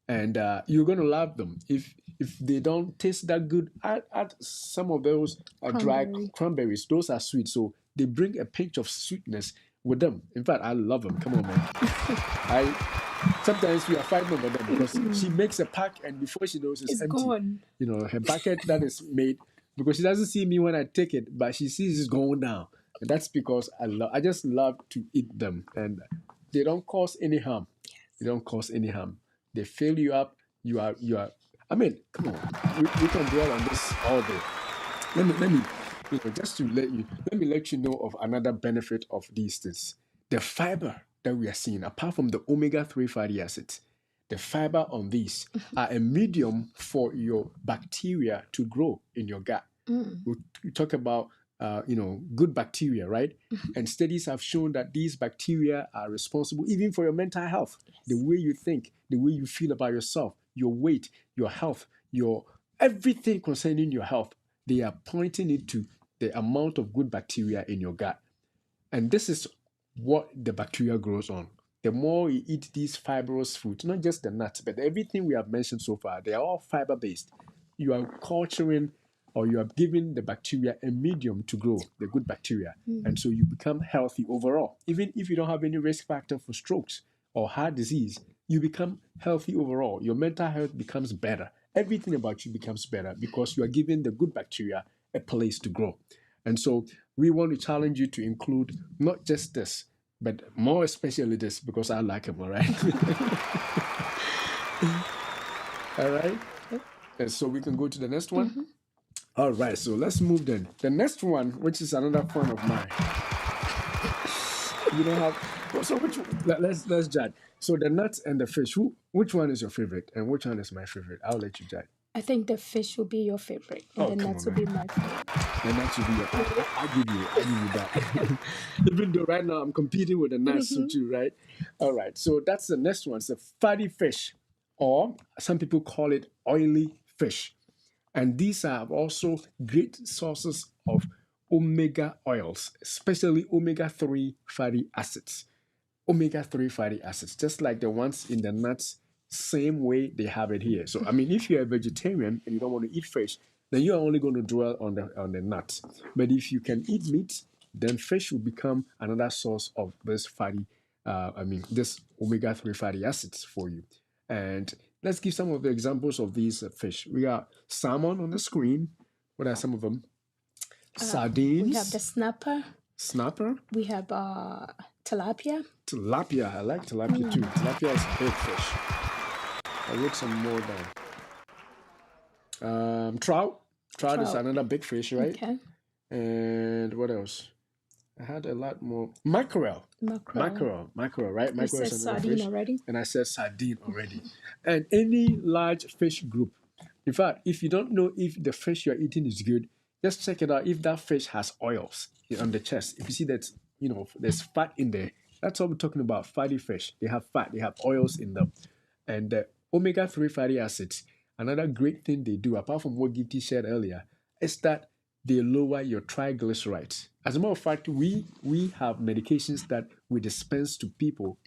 And you're going to love them. If they don't taste that good, add some of those dry cranberries. Those are sweet, so they bring a pinch of sweetness with them. In fact, I love them. Come on, man. Sometimes we are fighting over them because she makes a pack and before she knows it's empty. Gone. Her bucket that is made, because she doesn't see me when I take it, but she sees it's going down. And that's because I just love to eat them, and they don't cause any harm. They don't cause any harm. They fill you up. You are. I mean, come on. We can dwell on this all day. Let me, just to let me let you know of another benefit of these things. The fiber that we are seeing, apart from the omega-3 fatty acids, the fiber on these are a medium for your bacteria to grow in your gut. We talk about good bacteria, right? And studies have shown that these bacteria are responsible even for your mental health, the way you think, the way you feel about yourself, your weight, your health, your everything concerning your health. They are pointing it to the amount of good bacteria in your gut. And this is what the bacteria grows on. The more you eat these fibrous foods, not just the nuts, but everything we have mentioned so far, they are all fiber-based. You are culturing or you are giving the bacteria a medium to grow, the good bacteria. And so you become healthy overall. Even if you don't have any risk factor for strokes or heart disease, you become healthy overall. Your mental health becomes better. Everything about you becomes better because you are giving the good bacteria a place to grow. And so we want to challenge you to include not just this, but more especially this, because I like them, all right? All right? And so we can go to the next one. All right, so let's move then. The next one, which is another fun of mine. You don't have. So let's judge. So the nuts and the fish. Which one is your favorite, and which one is my favorite? I'll let you judge. I think the fish will be your favorite, and the nuts will be my favorite. The nuts will be your. I give you that. Even though right now I'm competing with the nuts too, right? All right. So that's the next one. It's a fatty fish, or some people call it oily fish, and these are also great sources of omega oils, especially omega-3 fatty acids. Omega-3 fatty acids, just like the ones in the nuts, same way they have it here. So, I mean, if you're a vegetarian and you don't want to eat fish, then you're only going to dwell on the nuts. But if you can eat meat, then fish will become another source of this this omega-3 fatty acids for you. And let's give some of the examples of these fish. We got salmon on the screen. What are some of them? Sardines. We have the snapper. Snapper. We have tilapia. Tilapia. I like tilapia too. Tilapia is a big fish. I wrote some more down. Trout. Trout is another big fish, right? Okay. And what else? I had a lot more. Mackerel. Mackerel. Right? You Mackerel said is another sardine fish. already? And I said sardine already. And any large fish group. In fact, if you don't know if the fish you're eating is good, just check it out. If that fish has oils on the chest, if you see that, there's fat in there, that's what we're talking about. Fatty fish. They have fat, they have oils in them. And the omega-3 fatty acids, another great thing they do, apart from what Gifty said earlier, is that they lower your triglycerides. As a matter of fact, we have medications that we dispense to people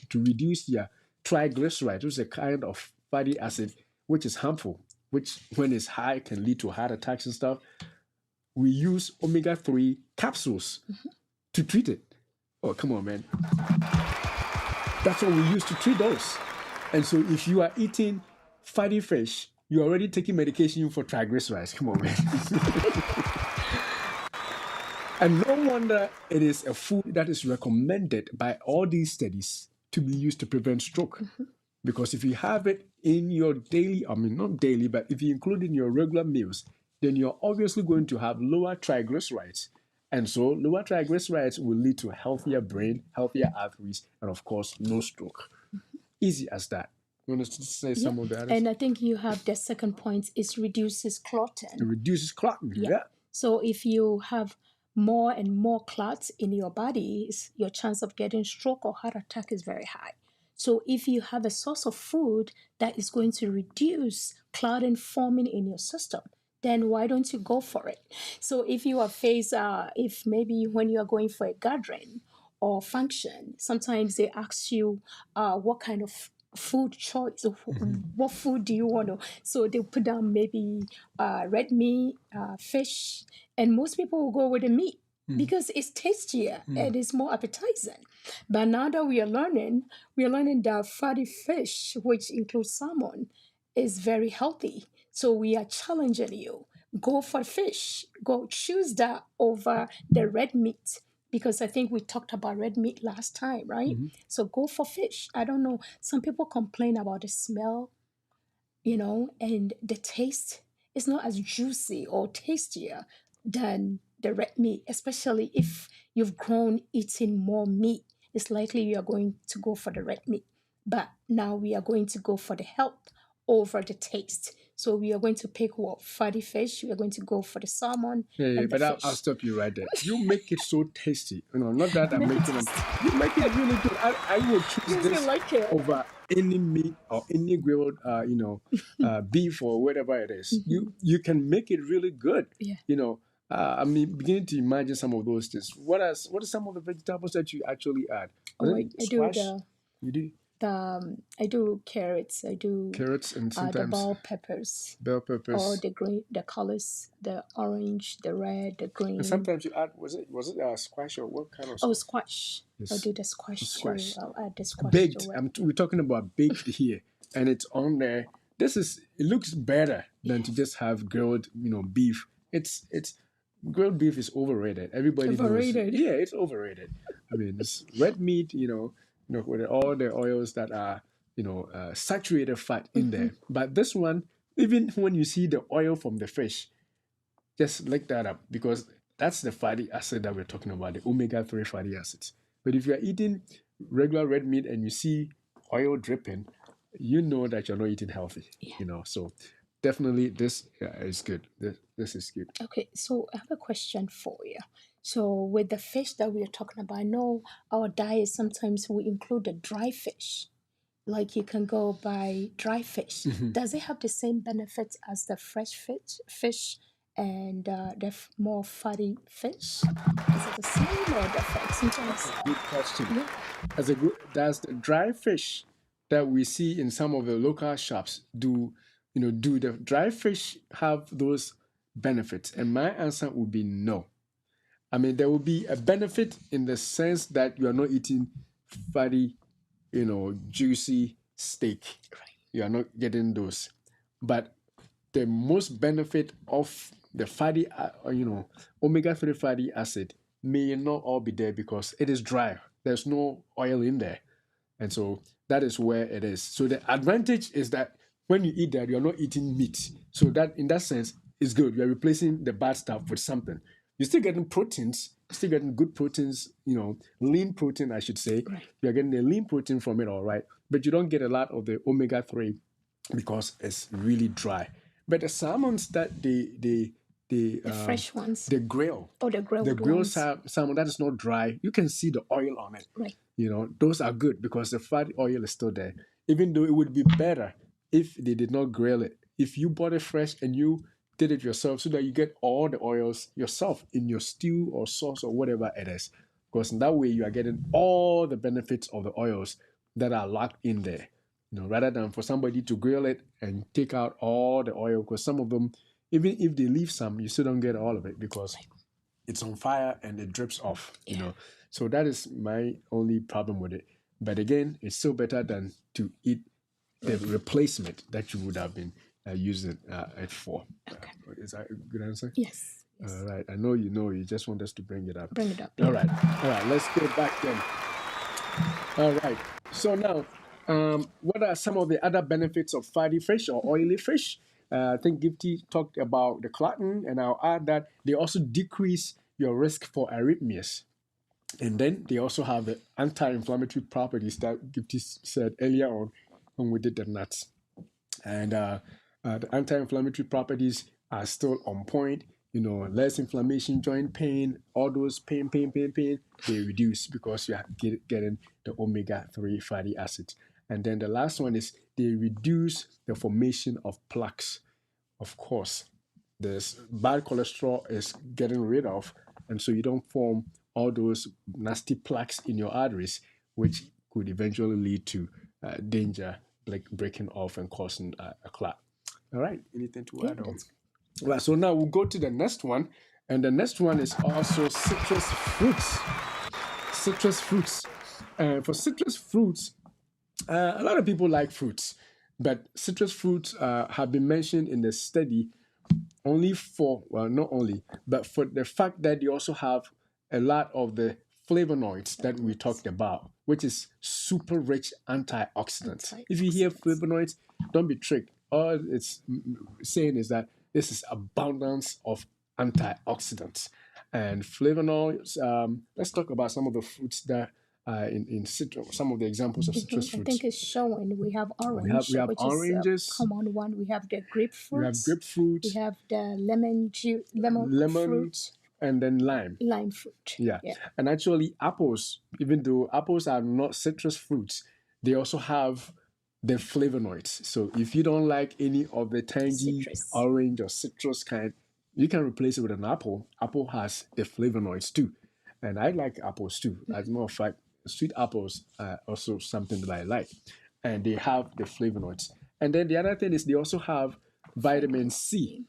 to reduce their triglycerides, which is a kind of fatty acid which is harmful, which when it's high can lead to heart attacks and stuff. We use omega-3 capsules to treat it. Oh, come on, man. That's what we use to treat those. And so if you are eating fatty fish, you're already taking medication for triglycerides. Come on, man. And no wonder it is a food that is recommended by all these studies to be used to prevent stroke. Because if you have it in your daily, not daily, but if you include it in your regular meals, then you're obviously going to have lower triglycerides. And so lower triglycerides will lead to a healthier brain, healthier arteries, and of course, no stroke. Easy as that. You want to say some of the others? And I think you have the second point is reduces clotting. It reduces clotting. Yeah. So if you have more and more clots in your body, your chance of getting stroke or heart attack is very high. So if you have a source of food that is going to reduce clotting forming in your system, then why don't you go for it? So if you are faced, if maybe when you are going for a gathering or function, sometimes they ask you what kind of food choice, what food do you want to, so they put down maybe red meat, fish, and most people will go with the meat because it's tastier and it's more appetizing. But now that we are learning that fatty fish, which includes salmon, is very healthy. So we are challenging you. Go for fish. Go choose that over the red meat. Because I think we talked about red meat last time, right? So go for fish. I don't know. Some people complain about the smell, and the taste is not as juicy or tastier than the red meat, especially if you've grown eating more meat. It's likely you are going to go for the red meat. But now we are going to go for the health over the taste. So we are going to pick what? Fatty fish. We are going to go for the salmon. Yeah, but I'll stop you right there. You make it so tasty. Not that I'm making them. You make it really good. I will choose this over any meat or any grilled, beef or whatever it is. You can make it really good. Yeah. I'm beginning to imagine some of those things. What are some of the vegetables that you actually add? I do You do? I do carrots. I do carrots and sometimes the bell peppers. Bell peppers. Or the green, the colors, the orange, the red, the green. And sometimes you add. Was it squash or what kind of? Oh, squash. Yes. I'll do the squash. Too. I'll add the squash. Baked. We're talking about baked here, and it's on there. It looks better than to just have grilled, beef. It's grilled beef is overrated. Everybody knows. Yeah, it's overrated. I mean, it's red meat, with all the oils that are, saturated fat in there. But this one, even when you see the oil from the fish, just look that up because that's the fatty acid that we're talking about, the omega-3 fatty acids. But if you're eating regular red meat and you see oil dripping, you know that you're not eating healthy, So definitely this is good. This is good. Okay, so I have a question for you. So with the fish that we are talking about, I know our diet sometimes we include the dry fish. Like you can go buy dry fish. Does it have the same benefits as the fresh fish and the more fatty fish? Is it the same or different? Sometimes. Good question. Yeah. Does the dry fish that we see in some of the local shops do the dry fish have those benefits? And my answer would be no. I mean, there will be a benefit in the sense that you are not eating fatty, juicy steak. Right. You are not getting those. But the most benefit of the fatty, omega-3 fatty acid may not all be there because it is dry. There's no oil in there. And so that is where it is. So the advantage is that when you eat that, you're not eating meat. So that in that sense is good. You're replacing the bad stuff with something. you're still getting proteins, still getting good proteins, lean protein, I should say. Right. You're getting the lean protein from it, all right, but you don't get a lot of the omega-3 because it's really dry. But the salmons that The fresh ones. they grill, Oh, the the grilled grilled ones. salmon that is not dry, you can see the oil on it. Right. Those are good because the fatty oil is still there. Even though it would be better if they did not grill it. If you bought it fresh and you did it yourself so that you get all the oils yourself in your stew or sauce or whatever it is. Because in that way you are getting all the benefits of the oils that are locked in there. Rather than for somebody to grill it and take out all the oil, because some of them, even if they leave some, you still don't get all of it because it's on fire and it drips off. So that is my only problem with it. But again, it's still better than to eat the replacement that you would have been using it for. Okay. Is that a good answer? Yes. All right. I know you know. You just want us to bring it up. Bring it up. All right. Let's go back then. All right. So now, what are some of the other benefits of fatty fish or oily fish? I think Gifty talked about the clotting, and I'll add that they also decrease your risk for arrhythmias. And then they also have the anti-inflammatory properties that Gifty said earlier on when we did the nuts. And the anti-inflammatory properties are still on point. Less inflammation, joint pain, all those pain, they reduce because you are getting the omega-3 fatty acids. And then the last one is they reduce the formation of plaques. Of course, this bad cholesterol is getting rid of, and so you don't form all those nasty plaques in your arteries, which could eventually lead to danger, like breaking off and causing a clot. All right, anything to add on? Right, so now we'll go to the next one, and the next one is also citrus fruits. Citrus fruits. For citrus fruits, a lot of people like fruits, but citrus fruits have been mentioned in the study only for, well, not only, but for the fact that they also have a lot of the flavonoids that we talked about, which is super rich antioxidants. If you hear flavonoids, don't be tricked. All it's saying is that this is abundance of antioxidants. And flavonoids, let's talk about some of the fruits that in citrus, some of the examples of citrus fruits. I think it's showing. We have orange, we have which oranges. is a common one. We have the grapefruit. We have grapefruit. We have the lemon fruit. And then lime. Lime fruit. Yeah. And actually apples, even though apples are not citrus fruits, they also have the flavonoids. So if you don't like any of the tangy orange or citrus kind, you can replace it with an apple. Apple has the flavonoids too. And I like apples too. As a matter of fact, sweet apples are also something that I like. And they have the flavonoids. And then the other thing is they also have vitamin C.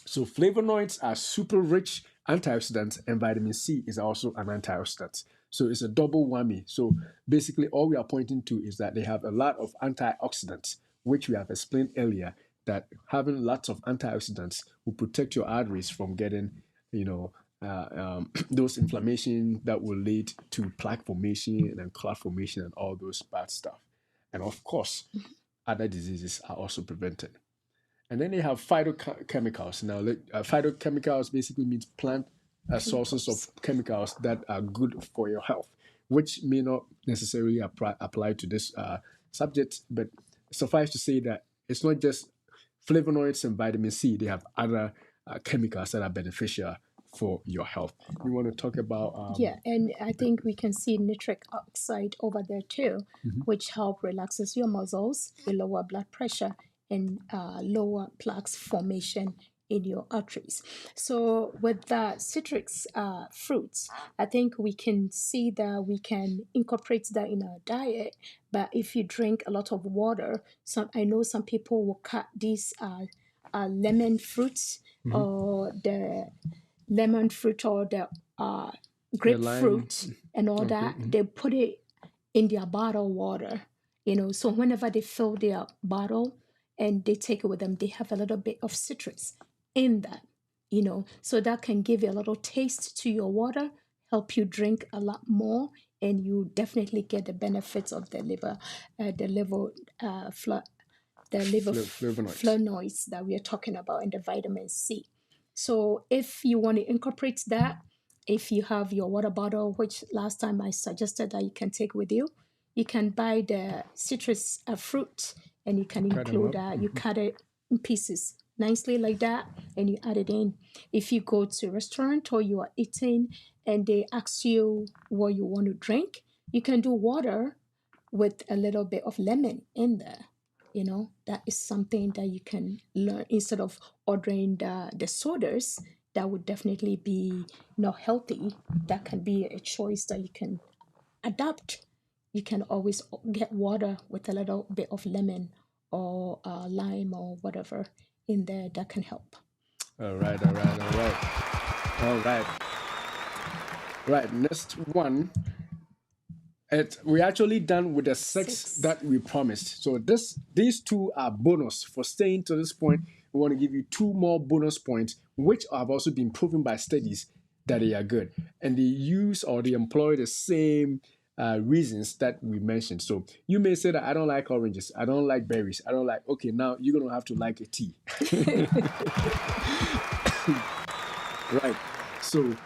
So flavonoids are super rich antioxidants, and vitamin C is also an antioxidant. So it's a double whammy. So basically all we are pointing to is that they have a lot of antioxidants, which we have explained earlier, that having lots of antioxidants will protect your arteries from getting, those inflammation that will lead to plaque formation and clot formation and all those bad stuff. And of course, other diseases are also prevented. And then they have phytochemicals. Now, phytochemicals basically means plant sources of chemicals that are good for your health, which may not necessarily apply to this subject, but suffice to say that it's not just flavonoids and vitamin C. They have other chemicals that are beneficial for your health. You want to talk about... and I think we can see nitric oxide over there too, which help relaxes your muscles, you lower blood pressure, and lower plaques formation in your arteries. So with the citrus fruits, I think we can see that we can incorporate that in our diet. But if you drink a lot of water, I know some people will cut these lemon fruits or the lemon fruit or the grapefruit and all that. They put it in their bottled water, so whenever they fill their bottle and they take it with them, they have a little bit of citrus in that, so that can give you a little taste to your water, help you drink a lot more, and you definitely get the benefits of the flavonoids that we are talking about, and the vitamin C. So if you want to incorporate that, if you have your water bottle, which last time I suggested that you can take with you can buy the citrus fruit and you can Cut them include up. you cut it in pieces nicely like that and you add it in. If you go to a restaurant or you are eating and they ask you what you want to drink, you can do water with a little bit of lemon in there. That is something that you can learn instead of ordering the sodas that would definitely be not healthy. That can be a choice that you can adapt. You can always get water with a little bit of lemon or lime or whatever in there that can help. All right, all right, all right. All right. Right. Next one. We're actually done with the six Six. that we promised. So these two are bonus. For staying to this point, we want to give you two more bonus points, which have also been proven by studies that they are good. And they use or they employ the same reasons that we mentioned. So you may say that I don't like oranges, I don't like berries, I don't like, okay, now you're going to have to like a tea. Right. So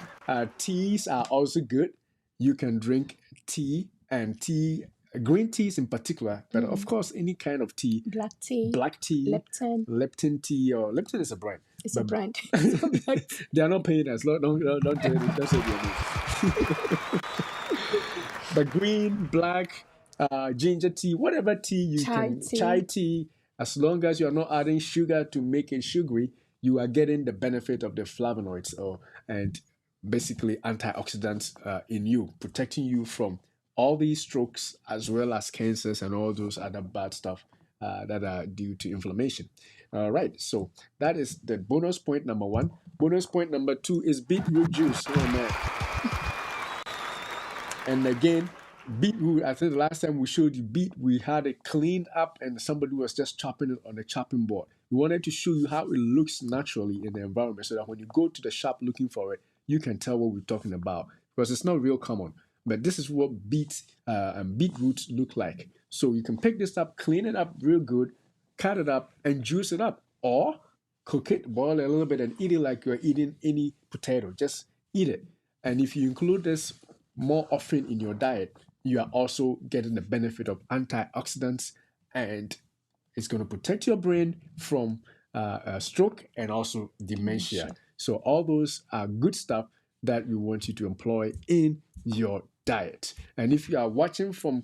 teas are also good. You can drink tea and tea, green teas in particular, but of course, any kind of tea, Black tea, black tea, Lipton. Lipton tea, or Lipton is a brand. It's a But brand. It's a black tea. they are not paying us. Don't tell me, don't say their name. But green, black, ginger tea, whatever tea you Chai can, chai tea. tea, as long as you're not adding sugar to make it sugary, you are getting the benefit of the flavonoids and basically antioxidants in you, protecting you from all these strokes as well as cancers and all those other bad stuff that are due to inflammation. All right, so that is the bonus point number one. Bonus point number two is beetroot juice. Oh man. And again, beetroot, I think the last time we showed you beet, we had it cleaned up and somebody was just chopping it on the chopping board. We wanted to show you how it looks naturally in the environment so that when you go to the shop looking for it, you can tell what we're talking about because it's not real common. But this is what beets and beetroots look like. So you can pick this up, clean it up real good, cut it up, and juice it up. Or cook it, boil it a little bit, and eat it like you're eating any potato. Just eat it. And if you include this more often in your diet, you are also getting the benefit of antioxidants and it's going to protect your brain from stroke and also dementia. Dementia. So, all those are good stuff that we want you to employ in your diet. And if you are watching from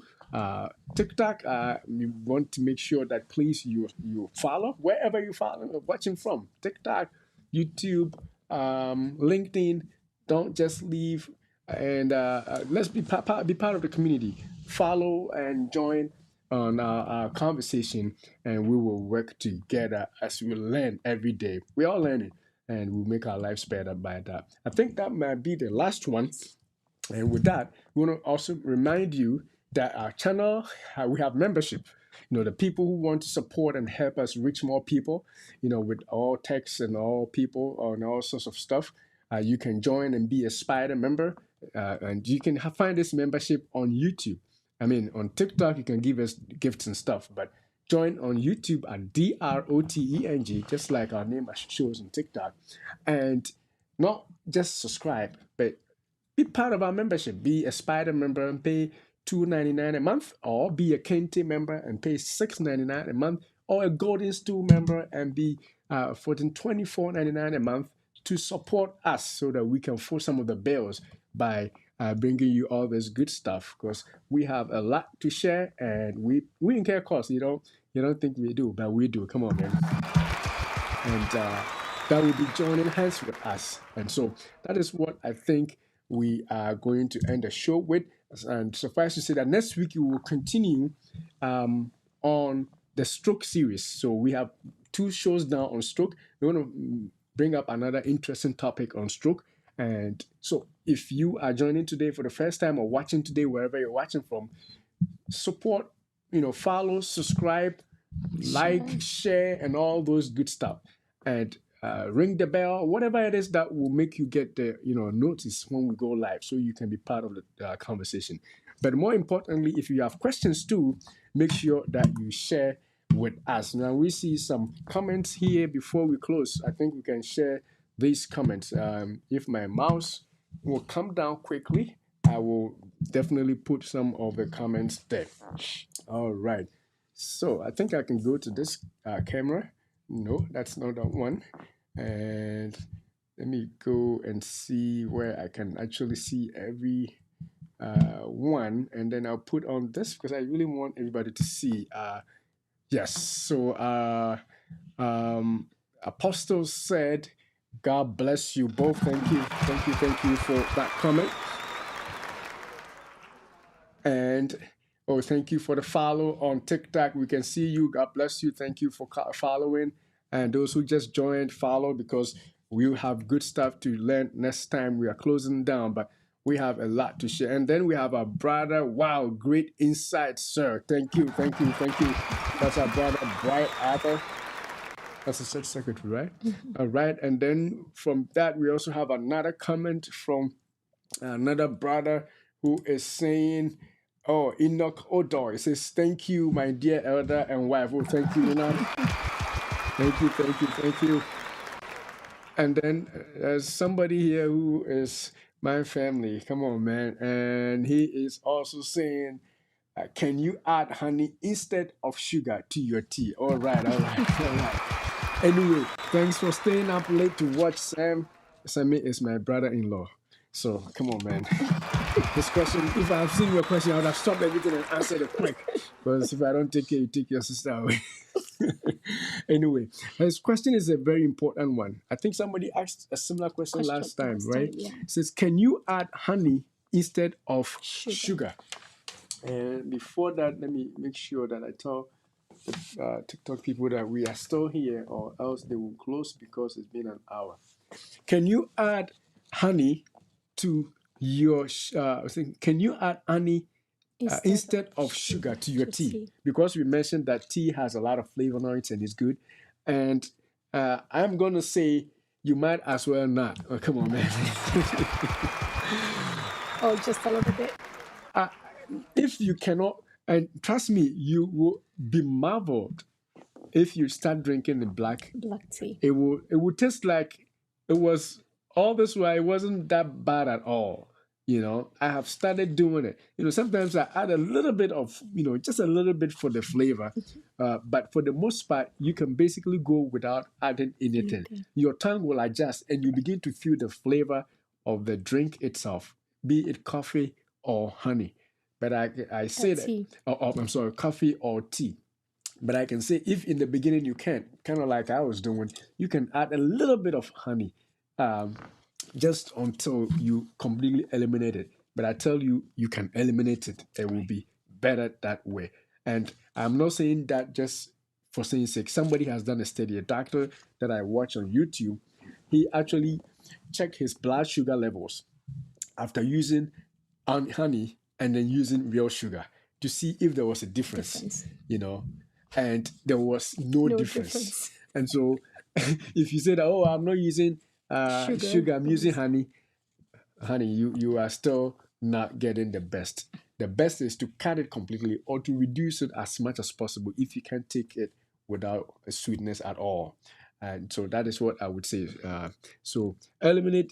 TikTok, we want to make sure that please you follow wherever you follow watching from TikTok, YouTube, LinkedIn. Don't just leave and let's be part of the community. Follow and join on our conversation, and we will work together as we learn every day. We're all learning, and we'll make our lives better by that. I think that might be the last one. And with that, we want to also remind you that our channel, we have membership. The people who want to support and help us reach more people, with all texts and all people and all sorts of stuff, you can join and be a Spider member. And you can find this membership on YouTube. I mean, on TikTok, you can give us gifts and stuff, but join on YouTube at DROTENG, just like our name shows on TikTok. And not just subscribe, but be part of our membership. Be a Spider member and pay $2.99 a month, or be a Kente member and pay $6.99 a month, or a Golden Stool member and be for $24.99 a month to support us so that we can foot some of the bills by bringing you all this good stuff, because we have a lot to share and we incur costs. You don't think we do, but we do. Come on, man. And that will be joining hands with us. And so that is what I think we are going to end the show with. And suffice to say that next week we will continue on the stroke series. So we have 2 shows now on stroke. We're going to bring up another interesting topic on stroke. And so if you are joining today for the first time or watching today, wherever you're watching from, support, follow, subscribe, like, share, and all those good stuff. And ring the bell, whatever it is that will make you get the notice when we go live, so you can be part of the conversation. But more importantly, if you have questions too, make sure that you share with us. Now we see some comments here before we close. I think we can share these comments. If my mouse will come down quickly, I will definitely put some of the comments there. All right. So I think I can go to this camera. No, that's not that one. And let me go and see where I can actually see every one, and then I'll put on this because I really want everybody to see. Yes. So Apostle said, God bless you both. Thank you. Thank you. Thank you for that comment. And oh, thank you for the follow on TikTok. We can see you. God bless you. Thank you for following. And those who just joined, follow because we'll have good stuff to learn next time. We are closing down, but we have a lot to share. And then we have our brother. Wow, great insight, sir. Thank you. Thank you. Thank you. That's our brother, Bright Arthur. That's the church secretary, right? All right. And then from that, we also have another comment from another brother who is saying, oh, Enoch Odor. He says, thank you, my dear elder and wife. Oh, thank you, Enoch. Thank you, thank you, thank you. And then there's somebody here who is my family. Come on, man. And he is also saying, can you add honey instead of sugar to your tea? All right, all right, all right. Anyway, thanks for staying up late to watch Sam. Sammy is my brother-in-law. So come on, man. This question, if I have seen your question, I would have stopped everything and answered it quick. Because if I don't take care, you take your sister away. Anyway, his question is a very important one. I think somebody asked a similar question last time, right? Yeah. It says, can you add honey instead of sugar? And before that, let me make sure that I tell the TikTok people that we are still here, or else they will close because it's been an hour. Can you add honey to your? Can you add honey instead of sugar to your tea? Because we mentioned that tea has a lot of flavonoids and is good. And I'm gonna say you might as well not. Oh, come on, man. Oh, just a little bit. If you cannot, and trust me, you will be marveled if you start drinking the black tea. It will taste like it was all this while. It wasn't that bad at all. I have started doing it. Sometimes I add a little bit of, just a little bit for the flavor. But for the most part, you can basically go without adding anything. Your tongue will adjust and you begin to feel the flavor of the drink itself, be it coffee or honey. But I say that, I'm sorry, coffee or tea. But I can say if in the beginning you can't, kind of like I was doing, you can add a little bit of honey just until you completely eliminate it. But I tell you, you can eliminate it. It will be better that way. And I'm not saying that just for saying sake. Somebody has done a study, a doctor that I watch on YouTube. He actually checked his blood sugar levels after using honey and then using real sugar to see if there was a difference. And there was no difference. And so if you say that, oh, I'm not using sugar, I'm using honey, you are still not getting the best. The best is to cut it completely or to reduce it as much as possible if you can take it without a sweetness at all. And so that is what I would say. So eliminate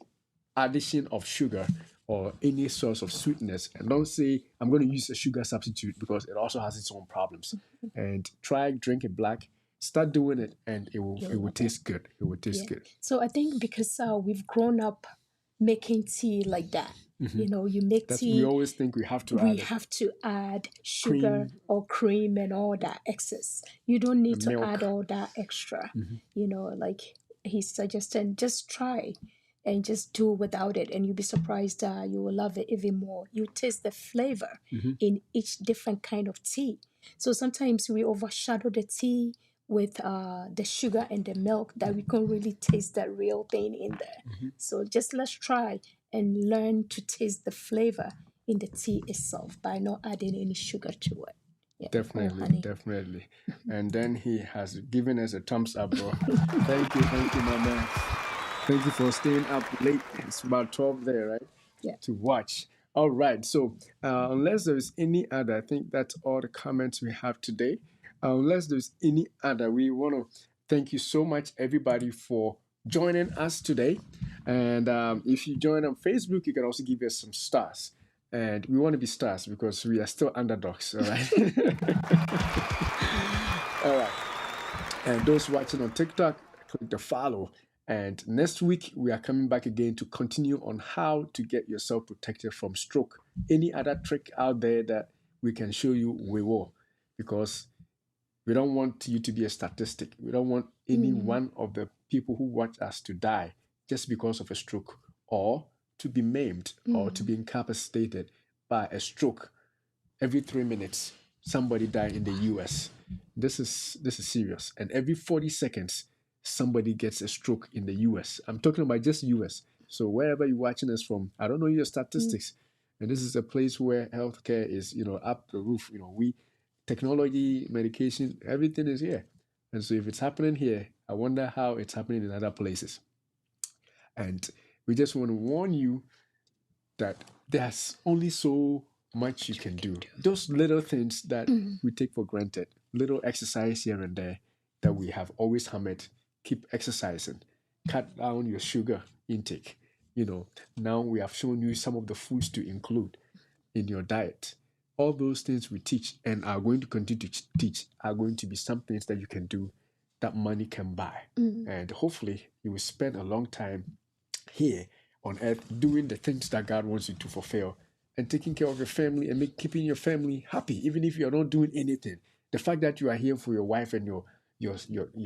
addition of sugar or any source of sweetness, and don't say I'm going to use a sugar substitute because it also has its own problems. And try drinking black. Start doing it, and it will taste good. It will taste good. So I think because we've grown up making tea like that. You make tea. We always think we have to add sugar or cream and all that excess. You don't need to add all that extra. Like he's suggesting, just try and just do without it, and you'll be surprised. You will love it even more. You taste the flavor in each different kind of tea. So sometimes we overshadow the tea with the sugar and the milk that we can't really taste that real thing in there. So just let's try and learn to taste the flavor in the tea itself by not adding any sugar to it. Yeah, definitely. And then he has given us a thumbs up, bro. Thank you, my man. Thank you for staying up late. It's about 12 there, right? Yeah. To watch. All right. So unless there's any other, I think that's all the comments we have today. Unless there's any other, we want to thank you so much, everybody, for joining us today. And if you join on Facebook, you can also give us some stars. And we want to be stars because we are still underdogs, all right? All right. And those watching on TikTok, click the follow. And next week, we are coming back again to continue on how to get yourself protected from stroke. Any other trick out there that we can show you, we will. Because we don't want you to be a statistic. We don't want any one of the people who watch us to die just because of a stroke or to be maimed or to be incapacitated by a stroke. Every 3 minutes, somebody died in the US. This is serious. And every 40 seconds, somebody gets a stroke in the US. I'm talking about just US. So wherever you're watching us from, I don't know your statistics. And this is a place where healthcare is, up the roof. We technology, medication, everything is here. And so if it's happening here, I wonder how it's happening in other places. And we just want to warn you that there's only so much you can do. Those little things that we take for granted, little exercise here and there that we have always hammered, keep exercising, cut down your sugar intake. Now we have shown you some of the foods to include in your diet. All those things we teach and are going to continue to teach are going to be some things that you can do that money can buy. And hopefully you will spend a long time here on earth doing the things that God wants you to fulfill and taking care of your family and keeping your family happy, even if you're not doing anything. The fact that you are here for your wife and your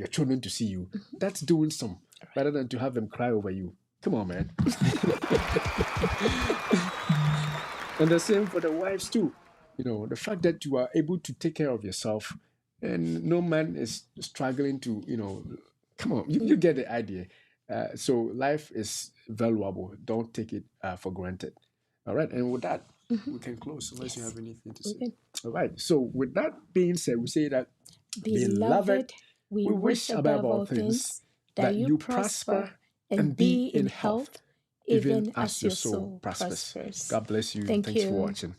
children to see you, that's doing some rather than to have them cry over you. Come on, man. And the same for the wives too. The fact that you are able to take care of yourself and no man is struggling to, come on, you get the idea. So life is valuable. Don't take it for granted. All right. And with that, we can close unless you have anything to say. All right. So with that being said, we say that, Beloved, we wish above all things that you prosper and be in health, even as your soul prospers. God bless you. Thank Thanks for you. watching.